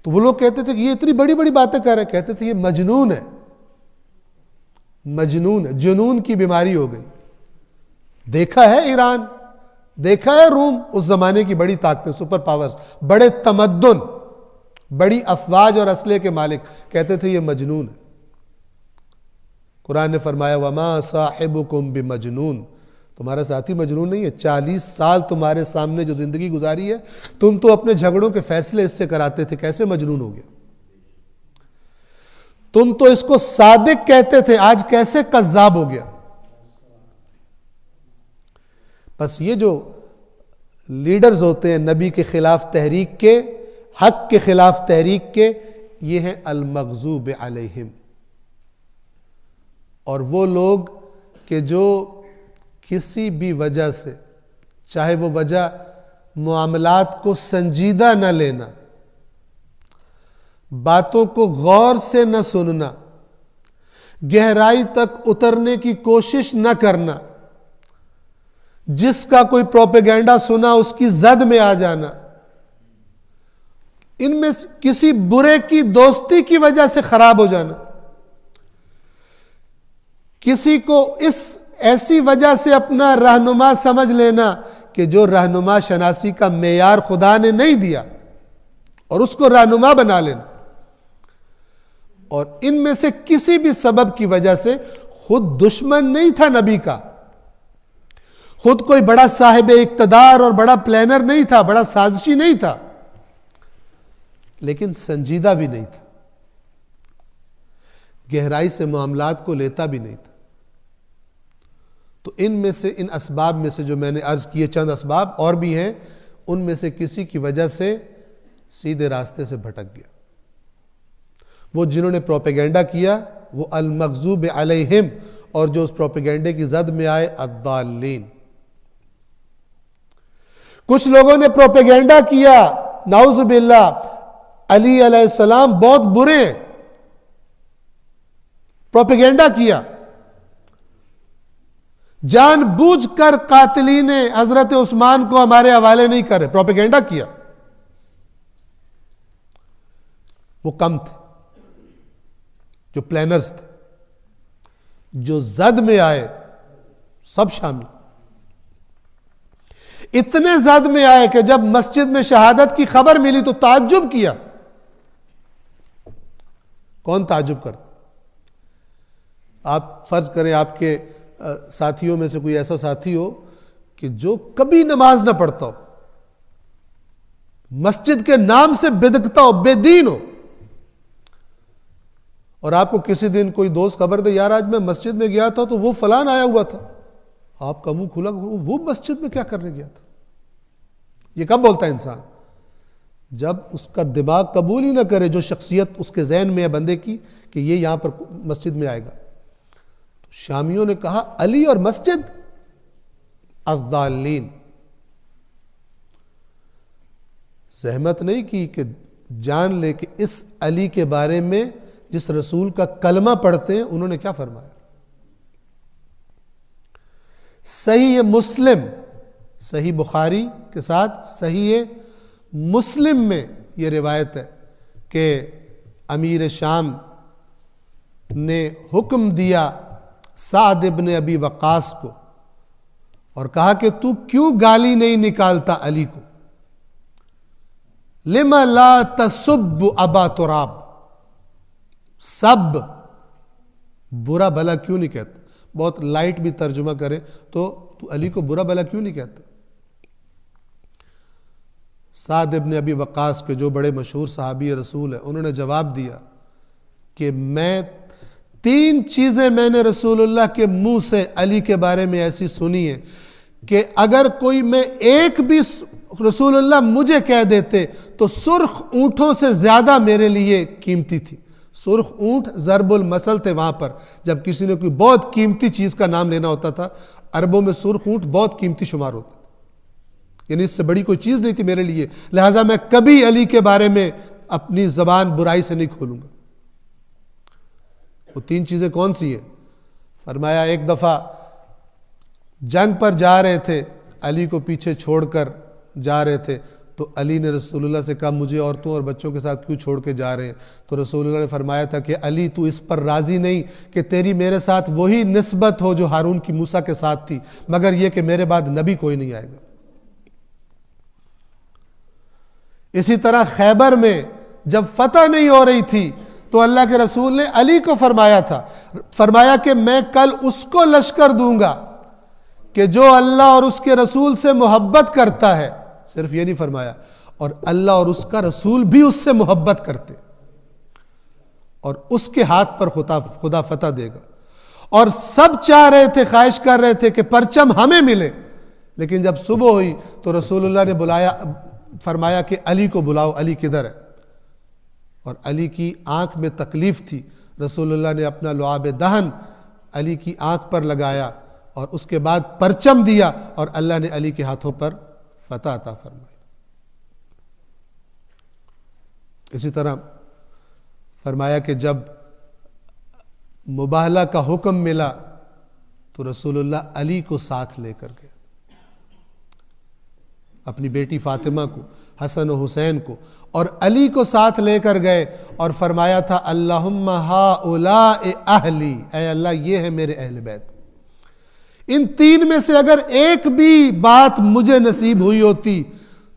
تو وہ لوگ کہتے تھے کہ یہ اتنی بڑی بڑی باتیں کر رہے، کہتے تھے یہ مجنون ہے، مجنون ہے، جنون کی بیماری ہو گئی۔ دیکھا ہے ایران، دیکھا ہے روم، اس زمانے کی بڑی طاقتیں، سپر پاورز، بڑے تمدن، بڑی افواج اور اسلحے کے مالک، کہتے تھے یہ مجنون ہے۔ قرآن نے فرمایا وَمَا صَاحِبُكُمْ بِمَجْنُون، تمہارا ساتھی مجنون نہیں ہے۔ 40 سال تمہارے سامنے جو زندگی گزاری ہے، تم تو اپنے جھگڑوں کے فیصلے اس سے کراتے تھے، کیسے مجنون ہو گیا؟ تم تو اس کو صادق کہتے تھے، آج کیسے کذاب ہو گیا؟ بس یہ جو لیڈرز ہوتے ہیں نبی کے خلاف تحریک کے، حق کے خلاف تحریک کے، یہ ہیں المغضوب علیہم، اور وہ لوگ کہ جو کسی بھی وجہ سے، چاہے وہ وجہ معاملات کو سنجیدہ نہ لینا، باتوں کو غور سے نہ سننا، گہرائی تک اترنے کی کوشش نہ کرنا، جس کا کوئی پروپیگنڈا سنا اس کی زد میں آ جانا، ان میں کسی برے کی دوستی کی وجہ سے خراب ہو جانا، کسی کو اس ایسی وجہ سے اپنا رہنما سمجھ لینا کہ جو رہنما شناسی کا معیار خدا نے نہیں دیا اور اس کو رہنما بنا لینا، اور ان میں سے کسی بھی سبب کی وجہ سے خود دشمن نہیں تھا نبی کا، خود کوئی بڑا صاحب اقتدار اور بڑا پلانر نہیں تھا، بڑا سازشی نہیں تھا، لیکن سنجیدہ بھی نہیں تھا، گہرائی سے معاملات کو لیتا بھی نہیں تھا۔ تو ان میں سے، ان اسباب میں سے جو میں نے عرض کیے چند اسباب اور بھی ہیں، ان میں سے کسی کی وجہ سے سیدھے راستے سے بھٹک گیا۔ وہ جنہوں نے پروپیگنڈا کیا وہ المغضوب علیہم، اور جو اس پروپیگنڈے کی زد میں آئے الضالین۔ کچھ لوگوں نے پروپیگنڈا کیا، نعوذ باللہ علی علیہ السلام بہت برے ہیں، پروپیگنڈا کیا، جان بوجھ کر قاتلین حضرت عثمان کو ہمارے حوالے نہیں کرے، پروپیگنڈا کیا۔ وہ کم تھے جو پلانرز تھے، جو زد میں آئے سب شامل، اتنے زد میں آئے کہ جب مسجد میں شہادت کی خبر ملی تو تعجب کیا۔ کون تعجب کرتا؟ آپ فرض کریں آپ کے ساتھیوں میں سے کوئی ایسا ساتھی ہو کہ جو کبھی نماز نہ پڑھتا ہو، مسجد کے نام سے بدکتا ہو، بے دین ہو، اور آپ کو کسی دن کوئی دوست خبر دے یار آج میں مسجد میں گیا تھا تو وہ فلان آیا ہوا تھا، آپ کا منہ کھلا، وہ مسجد میں کیا کرنے گیا تھا؟ یہ کب بولتا ہے انسان؟ جب اس کا دماغ قبول ہی نہ کرے جو شخصیت اس کے ذہن میں ہے بندے کی کہ یہ یہاں پر مسجد میں آئے گا۔ شامیوں نے کہا علی اور مسجد، الضالین۔ زحمت نہیں کی کہ جان لے کہ اس علی کے بارے میں جس رسول کا کلمہ پڑھتے ہیں انہوں نے کیا فرمایا۔ صحیح مسلم، صحیح بخاری کے ساتھ صحیح مسلم میں یہ روایت ہے کہ امیر شام نے حکم دیا سعد ابن ابی وقاص کو اور کہا کہ تو کیوں گالی نہیں نکالتا علی کو؟ لما لا تسب ابا تراب، سب برا بھلا کیوں نہیں کہتا؟ بہت لائٹ بھی ترجمہ کرے تو علی کو برا بھلا کیوں نہیں کہتا؟ سعد ابن ابی وقاص کے جو بڑے مشہور صحابی رسول ہیں، انہوں نے جواب دیا کہ میں 3 چیزیں میں نے رسول اللہ کے منہ سے علی کے بارے میں ایسی سنی ہیں کہ اگر کوئی میں ایک بھی رسول اللہ مجھے کہہ دیتے تو سرخ اونٹوں سے زیادہ میرے لیے قیمتی تھی۔ سرخ اونٹ ضرب المثل تھے وہاں پر، جب کسی نے کوئی بہت قیمتی چیز کا نام لینا ہوتا تھا، عربوں میں سرخ اونٹ بہت قیمتی شمار ہوتا تھا، یعنی اس سے بڑی کوئی چیز نہیں تھی میرے لیے، لہٰذا میں کبھی علی کے بارے میں اپنی زبان برائی سے نہیں کھولوں گا۔ وہ 3 چیزیں کون سی ہیں؟ فرمایا ایک دفعہ جنگ پر جا رہے تھے، علی کو پیچھے چھوڑ کر جا رہے تھے، تو علی نے رسول اللہ سے کہا مجھے عورتوں اور بچوں کے ساتھ کیوں چھوڑ کے جا رہے ہیں؟ تو رسول اللہ نے فرمایا تھا کہ علی تو اس پر راضی نہیں کہ تیری میرے ساتھ وہی نسبت ہو جو ہارون کی موسیٰ کے ساتھ تھی، مگر یہ کہ میرے بعد نبی کوئی نہیں آئے گا۔ اسی طرح خیبر میں جب فتح نہیں ہو رہی تھی تو اللہ کے رسول نے علی کو فرمایا تھا، فرمایا کہ میں کل اس کو لشکر دوں گا کہ جو اللہ اور اس کے رسول سے محبت کرتا ہے۔ صرف یہ نہیں فرمایا، اور اللہ اور اس کا رسول بھی اس سے محبت کرتے، اور اس کے ہاتھ پر خدا فتح دے گا۔ اور سب چاہ رہے تھے، خواہش کر رہے تھے کہ پرچم ہمیں ملے، لیکن جب صبح ہوئی تو رسول اللہ نے فرمایا کہ علی کو بلاؤ، علی کدھر ہے؟ اور علی کی آنکھ میں تکلیف تھی، رسول اللہ نے اپنا لعاب دہن علی کی آنکھ پر لگایا اور اس کے بعد پرچم دیا، اور اللہ نے علی کے ہاتھوں پر فتح عطا فرمائی۔ اسی طرح فرمایا کہ جب مباہلہ کا حکم ملا تو رسول اللہ علی کو ساتھ لے کر گئے، اپنی بیٹی فاطمہ کو، حسن و حسین کو، اور علی کو ساتھ لے کر گئے، اور فرمایا تھا اللہم ہؤلاء اہلی، اے اللہ یہ ہے میرے اہل بیت۔ ان 3 میں سے اگر ایک بھی بات مجھے نصیب ہوئی ہوتی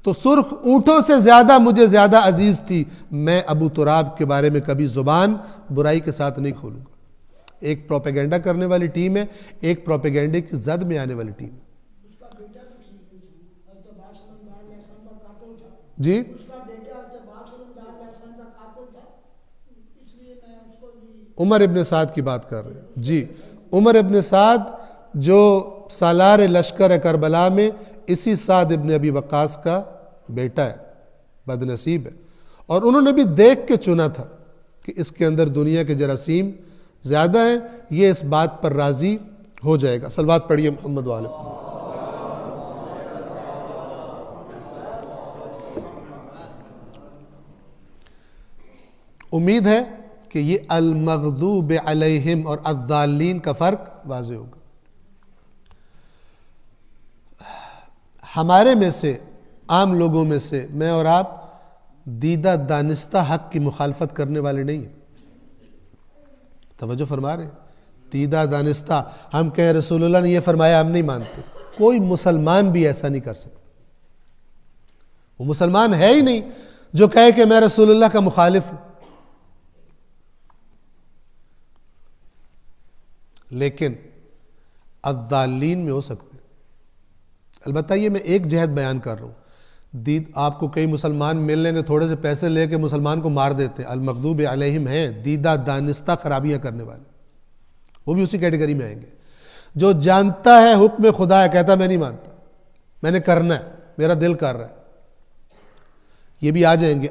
تو سرخ اونٹوں سے زیادہ مجھے زیادہ عزیز تھی، میں ابو تراب کے بارے میں کبھی زبان برائی کے ساتھ نہیں کھولوں گا۔ ایک پروپیگنڈا کرنے والی ٹیم ہے، ایک پروپیگنڈے کی زد میں آنے والی ٹیم ہے۔ جی عمر ابن سعد کی بات کر رہے ہیں، جی عمر ابن سعد جو سالار لشکر کربلا میں اسی سعد ابن ابی وقاص کا بیٹا ہے، بد نصیب ہے، اور انہوں نے بھی دیکھ کے چنا تھا کہ اس کے اندر دنیا کے جراثیم زیادہ ہیں، یہ اس بات پر راضی ہو جائے گا۔ صلوات پڑھیے محمد وعلی محمد۔ امید ہے کہ یہ المغضوب علیہم اور الضالین کا فرق واضح ہوگا۔ ہمارے میں سے، عام لوگوں میں سے، میں اور آپ دیدہ دانستہ حق کی مخالفت کرنے والے نہیں ہیں۔ توجہ فرما رہے ہیں؟ دیدہ دانستہ ہم کہیں رسول اللہ نے یہ فرمایا ہم نہیں مانتے، کوئی مسلمان بھی ایسا نہیں کر سکتا۔ وہ مسلمان ہے ہی نہیں جو کہے کہ میں رسول اللہ کا مخالف ہوں۔ لیکن الضالین میں ہو سکتے ہیں۔ البتہ یہ میں ایک جہت بیان کر رہا ہوں، آپ کو کئی مسلمان مل لیں گے تھوڑے سے پیسے لے کے مسلمان کو مار دیتے ہیں، المغضوب علیہم ہیں دیدہ دانستہ خرابیاں کرنے والے، وہ بھی اسی کیٹیگری میں آئیں گے۔ جو جانتا ہے حکم خدا ہے، کہتا میں نہیں مانتا، میں نے کرنا ہے، میرا دل کر رہا ہے، یہ بھی آ جائیں گے۔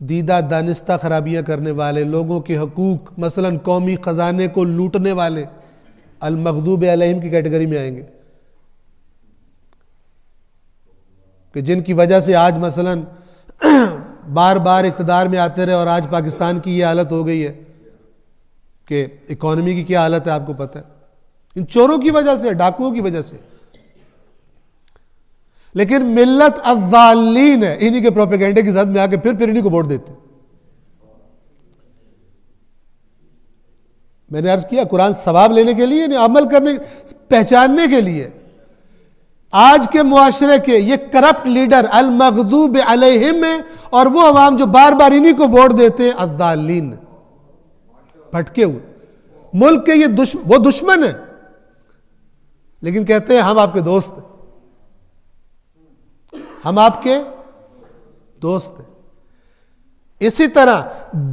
دیدہ دانستہ خرابیاں کرنے والے، لوگوں کے حقوق مثلا قومی خزانے کو لوٹنے والے، المغضوب علیہم کی کیٹیگری میں آئیں گے، کہ جن کی وجہ سے آج مثلا بار بار اقتدار میں آتے رہے، اور آج پاکستان کی یہ حالت ہو گئی ہے کہ اکانومی کی کیا حالت ہے آپ کو پتہ ہے، ان چوروں کی وجہ سے، ڈاکوؤں کی وجہ سے۔ لیکن ملت الضالین ہے، انہی کے پروپیگنڈے کی زد میں آ کے پھر انہی کو ووٹ دیتے۔ میں نے عرض کیا قرآن ثواب لینے کے لیے نہیں، عمل کرنے، پہچاننے کے لیے۔ آج کے معاشرے کے یہ کرپٹ لیڈر المغضوب علیہم ہیں، اور وہ عوام جو بار بار انہی کو ووٹ دیتے ہیں الضالین، بھٹکے ہوئے۔ ملک کے یہ وہ دشمن ہیں، لیکن کہتے ہیں ہم آپ کے دوست ہیں، ہم آپ کے دوست ہیں۔ اسی طرح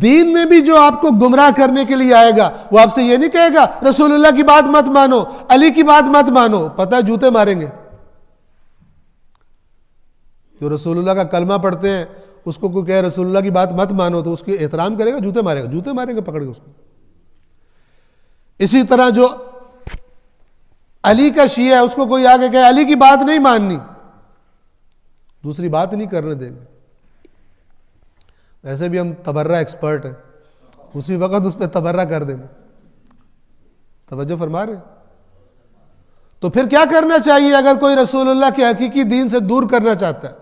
دین میں بھی جو آپ کو گمراہ کرنے کے لیے آئے گا، وہ آپ سے یہ نہیں کہے گا رسول اللہ کی بات مت مانو، علی کی بات مت مانو، پتہ ہے جوتے ماریں گے۔ جو رسول اللہ کا کلمہ پڑھتے ہیں اس کو کوئی کہے رسول اللہ کی بات مت مانو تو اس کی احترام کرے گا، جوتے مارے گا، جوتے ماریں گے پکڑ کے اس کو۔ اسی طرح جو علی کا شیعہ ہے اس کو کوئی آگے کہے علی کی بات نہیں ماننی، دوسری بات نہیں کرنے دیں گے۔ ویسے بھی ہم تبرہ ایکسپرٹ ہیں، اسی وقت اس پہ تبرہ کر دیں گے۔ توجہ فرما رہے ہیں؟ تو پھر کیا کرنا چاہیے اگر کوئی رسول اللہ کے حقیقی دین سے دور کرنا چاہتا ہے؟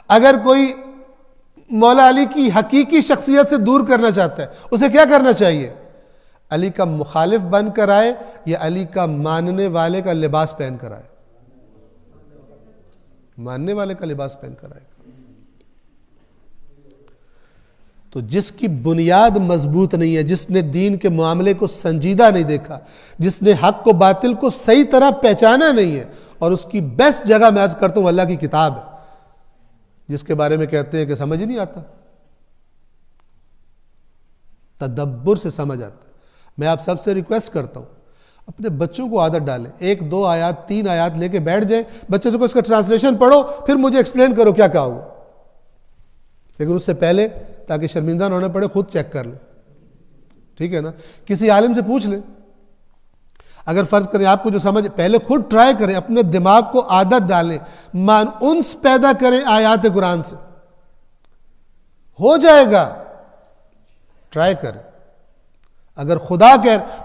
اگر کوئی مولا علی کی حقیقی شخصیت سے دور کرنا چاہتا ہے، اسے کیا کرنا چاہیے؟ علی کا مخالف بن کر آئے یا علی کا ماننے والے کا لباس پہن کر آئے؟ ماننے والے کا لباس پہن کر آئے. تو جس کی بنیاد مضبوط نہیں ہے، جس نے دین کے معاملے کو سنجیدہ نہیں دیکھا، جس نے حق کو باطل کو صحیح طرح پہچانا نہیں ہے، اور اس کی بیسٹ جگہ میں عرض کرتا ہوں اللہ کی کتاب ہے، جس کے بارے میں کہتے ہیں کہ سمجھ ہی نہیں آتا، تدبر سے سمجھ آتا ہے. میں آپ سب سے ریکویسٹ کرتا ہوں اپنے بچوں کو عادت ڈالیں، 1 2 آیات 3 آیات لے کے بیٹھ جائیں، بچے سے کو اس کا ٹرانسلیشن پڑھو، پھر مجھے ایکسپلین کرو کیا کہا ہوا. لیکن اس سے پہلے تاکہ شرمندہ نہ ہونا پڑے خود چیک کر لیں، ٹھیک ہے نا؟ کسی عالم سے پوچھ لیں. اگر فرض کریں آپ کو جو سمجھ، پہلے خود ٹرائی کریں، اپنے دماغ کو عادت ڈالیں، انس پیدا کریں آیات قرآن سے، ہو جائے گا. ٹرائی کریں. اگر خدا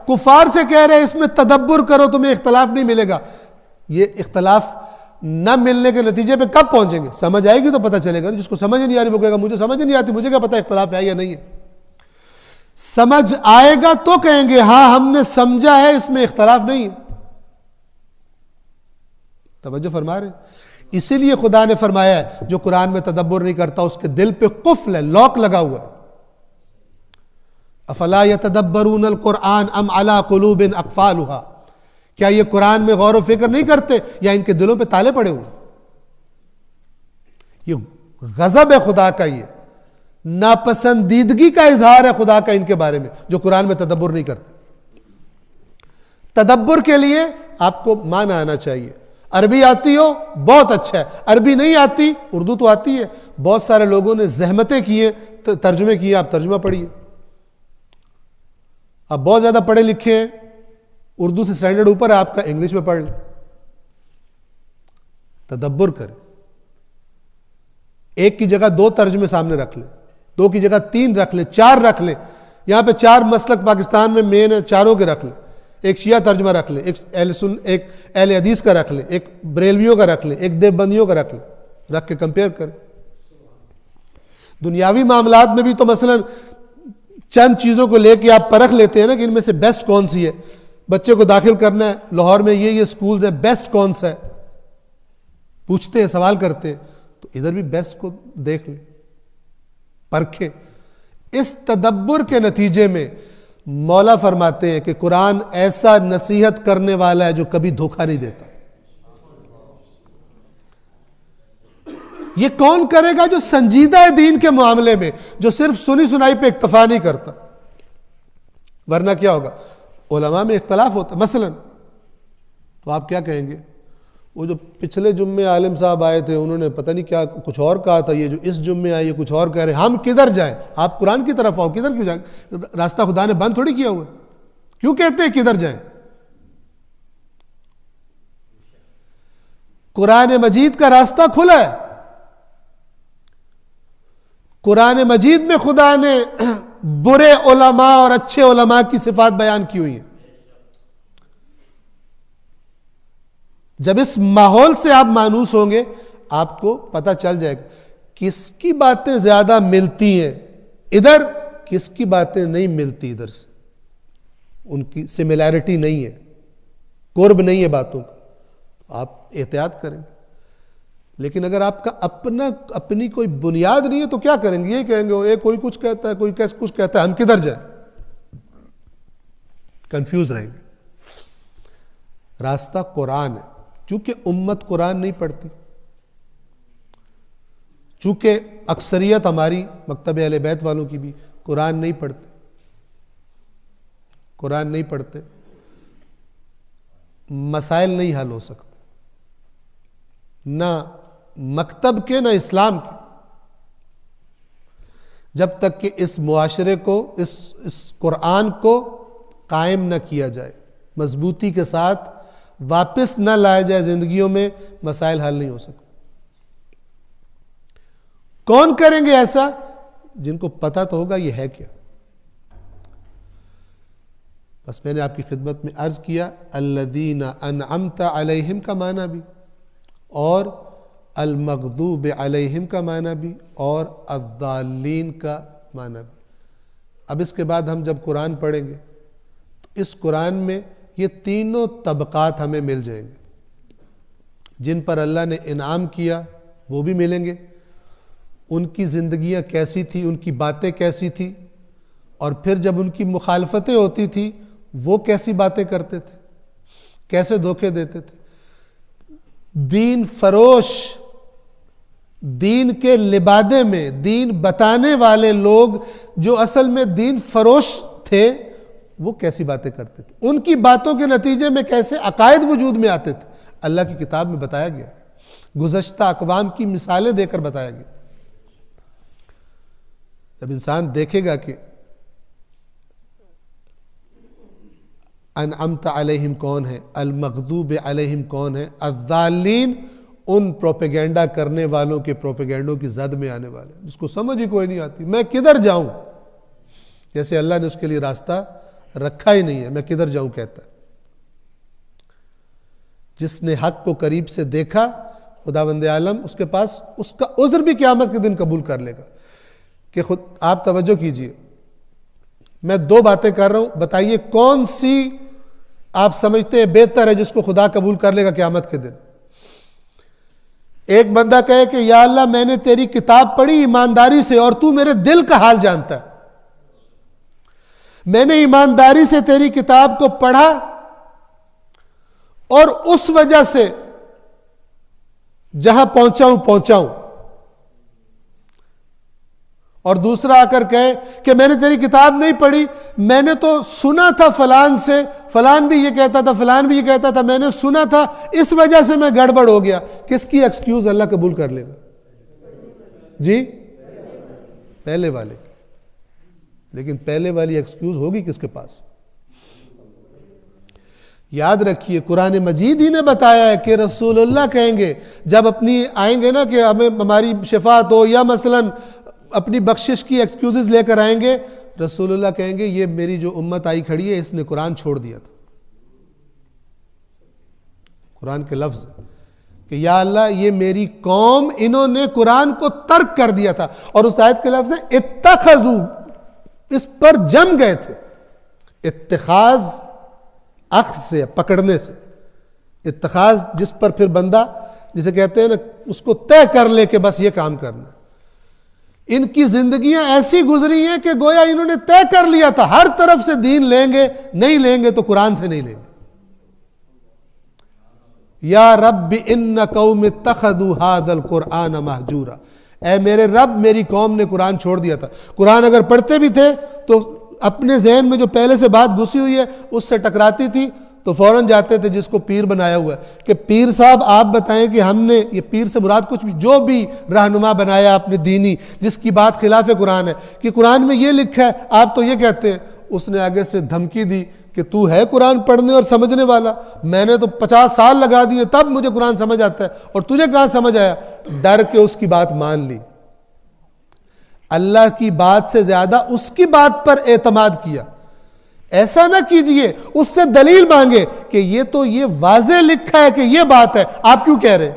کفار سے کہہ رہے اس میں تدبر کرو تمہیں اختلاف نہیں ملے گا، یہ اختلاف نہ ملنے کے نتیجے پہ کب پہنچیں گے؟ سمجھ آئے گی تو پتہ چلے گا. جس کو سمجھ نہیں آ رہی وہ کہے گا مجھے سمجھ نہیں آتی، مجھے کیا پتہ اختلاف ہے یا نہیں ہے. سمجھ آئے گا تو کہیں گے ہاں ہم نے سمجھا ہے اس میں اختلاف نہیں ہے. توجہ فرما رہے؟ اسی لیے خدا نے فرمایا ہے جو قرآن میں تدبر نہیں کرتا اس کے دل پہ قفل ہے، لاک لگا ہوا ہے. افلا یتدبرون القرآن ام علی قلوب اقفالها، کیا یہ قرآن میں غور و فکر نہیں کرتے یا ان کے دلوں پہ تالے پڑے ہوئے؟ یہ غضب ہے خدا کا، یہ ناپسندیدگی کا اظہار ہے خدا کا ان کے بارے میں جو قرآن میں تدبر نہیں کرتے. تدبر کے لیے آپ کو معنی آنا چاہیے. عربی آتی ہو بہت اچھا ہے، عربی نہیں آتی اردو تو آتی ہے. بہت سارے لوگوں نے زحمتیں کی ہیں، ترجمے کیے، آپ ترجمہ پڑھیے. آپ بہت زیادہ پڑھے لکھے ہیں، اردو سے سٹینڈرڈ اوپر ہے آپ کا، انگلش میں پڑھ لیں. تدبر کریں. ایک کی جگہ 2 ترجمے سامنے رکھ لیں، 2 کی جگہ 3 رکھ لیں، 4 رکھ لیں. یہاں پہ 4 مسلک پاکستان میں مین ہے، چاروں کے رکھ لیں. ایک شیعہ ترجمہ رکھ لیں، ایک اہل حدیث کا رکھ لیں، ایک بریلویوں کا رکھ لیں، ایک دیوبندیوں کا رکھ لیں. رکھ کے کمپیئر کریں. دنیاوی معاملات میں بھی تو مثلا چند چیزوں کو لے کے آپ پرکھ لیتے ہیں نا کہ ان میں سے بیسٹ کون سی ہے. بچے کو داخل کرنا ہے لاہور میں، یہ سکولز ہے، بیسٹ کون سا ہے پوچھتے ہیں، سوال کرتے ہیں، تو ادھر بھی بیسٹ کو دیکھ لیں، پرکھیں. اس تدبر کے نتیجے میں مولا فرماتے ہیں کہ قرآن ایسا نصیحت کرنے والا ہے جو کبھی دھوکہ نہیں دیتا. یہ کون کرے گا؟ جو سنجیدہ ہے دین کے معاملے میں، جو صرف سنی سنائی پہ اکتفا نہیں کرتا. ورنہ کیا ہوگا؟ علماء میں اختلاف ہوتا مثلا، تو آپ کیا کہیں گے؟ وہ جو پچھلے جمعے عالم صاحب آئے تھے انہوں نے پتہ نہیں کیا کچھ اور کہا تھا، یہ جو اس جمعے آئے یہ کچھ اور کہہ رہے ہیں، ہم کدھر جائیں؟ آپ قرآن کی طرف آؤ. کدھر کیوں جائیں؟ راستہ خدا نے بند تھوڑی کیا ہوا ہے. کیوں کہتے ہیں کدھر جائیں؟ قرآن مجید کا راستہ کھلا ہے. قرآن مجید میں خدا نے برے علماء اور اچھے علماء کی صفات بیان کی ہوئی ہیں. جب اس ماحول سے آپ مانوس ہوں گے آپ کو پتہ چل جائے گا کس کی باتیں زیادہ ملتی ہیں ادھر، کس کی باتیں نہیں ملتی ادھر سے. ان کی سملیرٹی نہیں ہے، قرب نہیں ہے باتوں کا. آپ احتیاط کریں. لیکن اگر آپ کا اپنی کوئی بنیاد نہیں ہے تو کیا کریں گے؟ یہ کہیں گے کوئی کچھ کہتا ہے، کوئی کچھ کہتا ہے، ہم کدھر جائیں؟ کنفیوز رہیں گے. راستہ قرآن ہے. چونکہ امت قرآن نہیں پڑھتی، چونکہ اکثریت ہماری مکتب اہل بیت والوں کی بھی قرآن نہیں پڑھتے، مسائل نہیں حل ہو سکتے، نہ مکتب کے نہ اسلام کے، جب تک کہ اس معاشرے کو اس قرآن کو قائم نہ کیا جائے، مضبوطی کے ساتھ واپس نہ لائے جائے زندگیوں میں، مسائل حل نہیں ہو سکتے. کون کریں گے ایسا؟ جن کو پتہ تو ہوگا یہ ہے کیا. بس میں نے آپ کی خدمت میں عرض کیا الذین انعمت علیہم کا معنی بھی، اور المغضوب علیہم کا معنی بھی، اور الضالین کا معنی بھی۔ اب اس کے بعد ہم جب قرآن پڑھیں گے تو اس قرآن میں یہ تینوں طبقات ہمیں مل جائیں گے۔ جن پر اللہ نے انعام کیا وہ بھی ملیں گے، ان کی زندگیاں کیسی تھی، ان کی باتیں کیسی تھی، اور پھر جب ان کی مخالفتیں ہوتی تھی وہ کیسی باتیں کرتے تھے، کیسے دھوکے دیتے تھے۔ دین فروش، دین کے لبادے میں دین بتانے والے لوگ جو اصل میں دین فروش تھے وہ کیسی باتیں کرتے تھے، ان کی باتوں کے نتیجے میں کیسے عقائد وجود میں آتے تھے، اللہ کی کتاب میں بتایا گیا، گزشتہ اقوام کی مثالیں دے کر بتایا گیا۔ جب انسان دیکھے گا کہ انعمت علیہم کون ہے، المغضوب علیہم کون ہے، الضالین ان پروپیگنڈا کرنے والوں کے پروپیگنڈوں کی زد میں آنے والے، جس کو سمجھ ہی کوئی نہیں آتی، میں کدھر جاؤں، جیسے اللہ نے اس کے لیے راستہ رکھا ہی نہیں ہے، میں کدھر جاؤں کہتا ہے۔ جس نے حق کو قریب سے دیکھا خداوند عالم اس کے پاس اس کا عذر بھی قیامت کے دن قبول کر لے گا۔ کہ خود آپ توجہ کیجئے، میں دو باتیں کر رہا ہوں، بتائیے کون سی آپ سمجھتے ہیں بہتر ہے جس کو خدا قبول کر لے گا قیامت کے دن؟ ایک بندہ کہے کہ یا اللہ میں نے تیری کتاب پڑھی ایمانداری سے اور تو میرے دل کا حال جانتا ہے، میں نے ایمانداری سے تیری کتاب کو پڑھا اور اس وجہ سے جہاں پہنچا ہوں، اور دوسرا آ کر کہے کہ میں نے تیری کتاب نہیں پڑھی، میں نے تو سنا تھا فلان سے، فلان بھی یہ کہتا تھا، فلان بھی یہ کہتا تھا، میں نے سنا تھا، اس وجہ سے میں گڑبڑ ہو گیا۔ کس کی ایکسکیوز اللہ قبول کر لے گا؟ جی پہلے والے کی۔ لیکن پہلے والی ایکسکیوز ہوگی کس کے پاس؟ یاد رکھیے قرآن مجید ہی نے بتایا ہے کہ رسول اللہ کہیں گے جب اپنی آئیں گے نا کہ ہمیں ہماری شفاعت ہو، یا مثلاً اپنی بخشش کی ایکسکیوزز لے کر آئیں گے، رسول اللہ کہیں گے یہ میری جو امت آئی کھڑی ہے اس نے قرآن چھوڑ دیا تھا۔ قرآن کے لفظ کہ یا اللہ یہ میری قوم انہوں نے قرآن کو ترک کر دیا تھا، اور اس آیت کے لفظ ہے اتخذوا، اس پر جم گئے تھے۔ اتخاذ اخذ سے، پکڑنے سے، اتخاذ جس پر پھر بندہ جسے کہتے ہیں نا اس کو طے کر لے کہ بس یہ کام کرنا۔ ان کی زندگیاں ایسی گزری ہیں کہ گویا انہوں نے طے کر لیا تھا ہر طرف سے دین لیں گے، نہیں لیں گے تو قرآن سے نہیں لیں گے۔ یا رب ان قوم اتخذوا هذا القرآن مہجورا، اے میرے رب میری قوم نے قرآن چھوڑ دیا تھا۔ قرآن اگر پڑھتے بھی تھے تو اپنے ذہن میں جو پہلے سے بات گھسی ہوئی ہے اس سے ٹکراتی تھی تو فوراً جاتے تھے جس کو پیر بنایا ہوا ہے کہ پیر صاحب آپ بتائیں کہ ہم نے، یہ پیر سے مراد کچھ بھی جو بھی رہنما بنایا اپنے دینی جس کی بات خلاف قرآن ہے کہ قرآن میں یہ لکھا ہے آپ تو یہ کہتے ہیں، اس نے آگے سے دھمکی دی کہ تو ہے قرآن پڑھنے اور سمجھنے والا، میں نے تو 50 سال لگا دیے تب مجھے قرآن سمجھ آتا ہے اور تجھے کہاں سمجھ آیا؟ ڈر کے اس کی بات مان لی، اللہ کی بات سے زیادہ اس کی بات پر اعتماد کیا۔ ایسا نہ کیجئے، اس سے دلیل مانگے کہ یہ تو یہ واضح لکھا ہے کہ یہ بات ہے، آپ کیوں کہہ رہے؟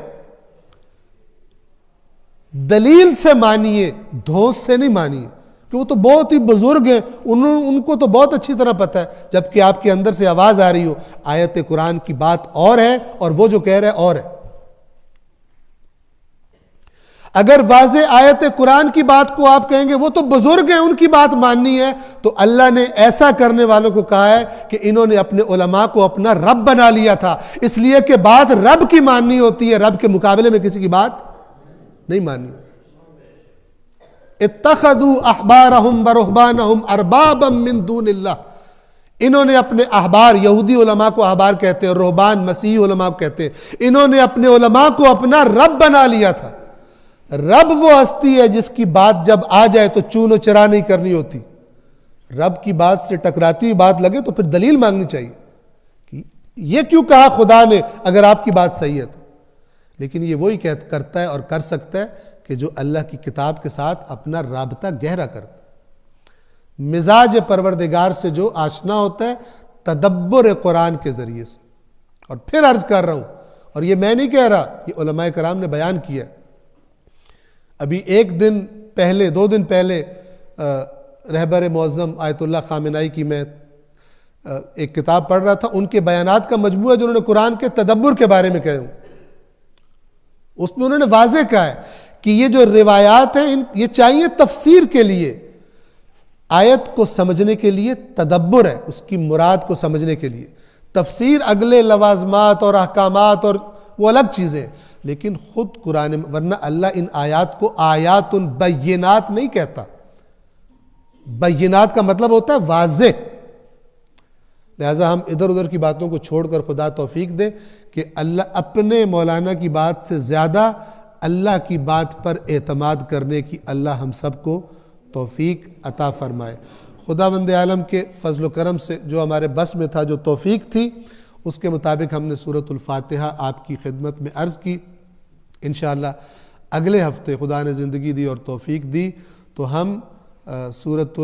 دلیل سے مانیے، دھوس سے نہیں مانیے، کہ وہ تو بہت ہی بزرگ ہیں، ان کو تو بہت اچھی طرح پتہ ہے، جبکہ آپ کے اندر سے آواز آ رہی ہو آیت قرآن کی بات اور ہے اور وہ جو کہہ رہے اور ہے۔ اگر واضح آیت قرآن کی بات کو آپ کہیں گے وہ تو بزرگ ہیں ان کی بات ماننی ہے، تو اللہ نے ایسا کرنے والوں کو کہا ہے کہ انہوں نے اپنے علماء کو اپنا رب بنا لیا تھا، اس لیے کہ بات رب کی ماننی ہوتی ہے، رب کے مقابلے میں کسی کی بات نہیں ماننی۔ اتخذوا احبارهم ورهبانهم اربابا من دون اللہ، انہوں نے اپنے احبار، یہودی علماء کو احبار کہتے ہیں، رہبان مسیحی علماء کو کہتے ہیں، انہوں نے اپنے علماء کو اپنا رب بنا لیا تھا۔ رب وہ ہستی ہے جس کی بات جب آ جائے تو چون و چرا نہیں کرنی ہوتی، رب کی بات سے ٹکراتی ہوئی بات لگے تو پھر دلیل مانگنی چاہیے کہ یہ کیوں کہا خدا نے اگر آپ کی بات صحیح ہے تو۔ لیکن یہ وہی کرتا ہے اور کر سکتا ہے کہ جو اللہ کی کتاب کے ساتھ اپنا رابطہ گہرا کرتا ہے، مزاج پروردگار سے جو آشنا ہوتا ہے، تدبر قرآن کے ذریعے سے۔ اور پھر عرض کر رہا ہوں، اور یہ میں نہیں کہہ رہا، یہ علماء کرام نے بیان کیا۔ ابھی 2 دن پہلے رہبر معظم آیت اللہ خامنائی کی میں ایک کتاب پڑھ رہا تھا، ان کے بیانات کا مجموعہ جو انہوں نے قرآن کے تدبر کے بارے میں کہے ہوں، اس میں انہوں نے واضح کہا ہے کہ یہ جو روایات ہیں یہ چاہیے تفسیر کے لیے، آیت کو سمجھنے کے لیے تدبر ہے، اس کی مراد کو سمجھنے کے لیے۔ تفسیر اگلے لوازمات اور احکامات اور وہ الگ چیزیں، لیکن خود قرآن، ورنہ اللہ ان آیات کو آیات بینات نہیں کہتا۔ بینات کا مطلب ہوتا ہے واضح۔ لہٰذا ہم ادھر ادھر کی باتوں کو چھوڑ کر خدا توفیق دے کہ اللہ اپنے مولانا کی بات سے زیادہ اللہ کی بات پر اعتماد کرنے کی اللہ ہم سب کو توفیق عطا فرمائے۔ خداوند عالم کے فضل و کرم سے جو ہمارے بس میں تھا، جو توفیق تھی، اس کے مطابق ہم نے سورۃ الفاتحہ آپ کی خدمت میں عرض کی۔ انشاءاللہ اگلے ہفتے خدا نے زندگی دی اور توفیق دی تو ہم سورۃ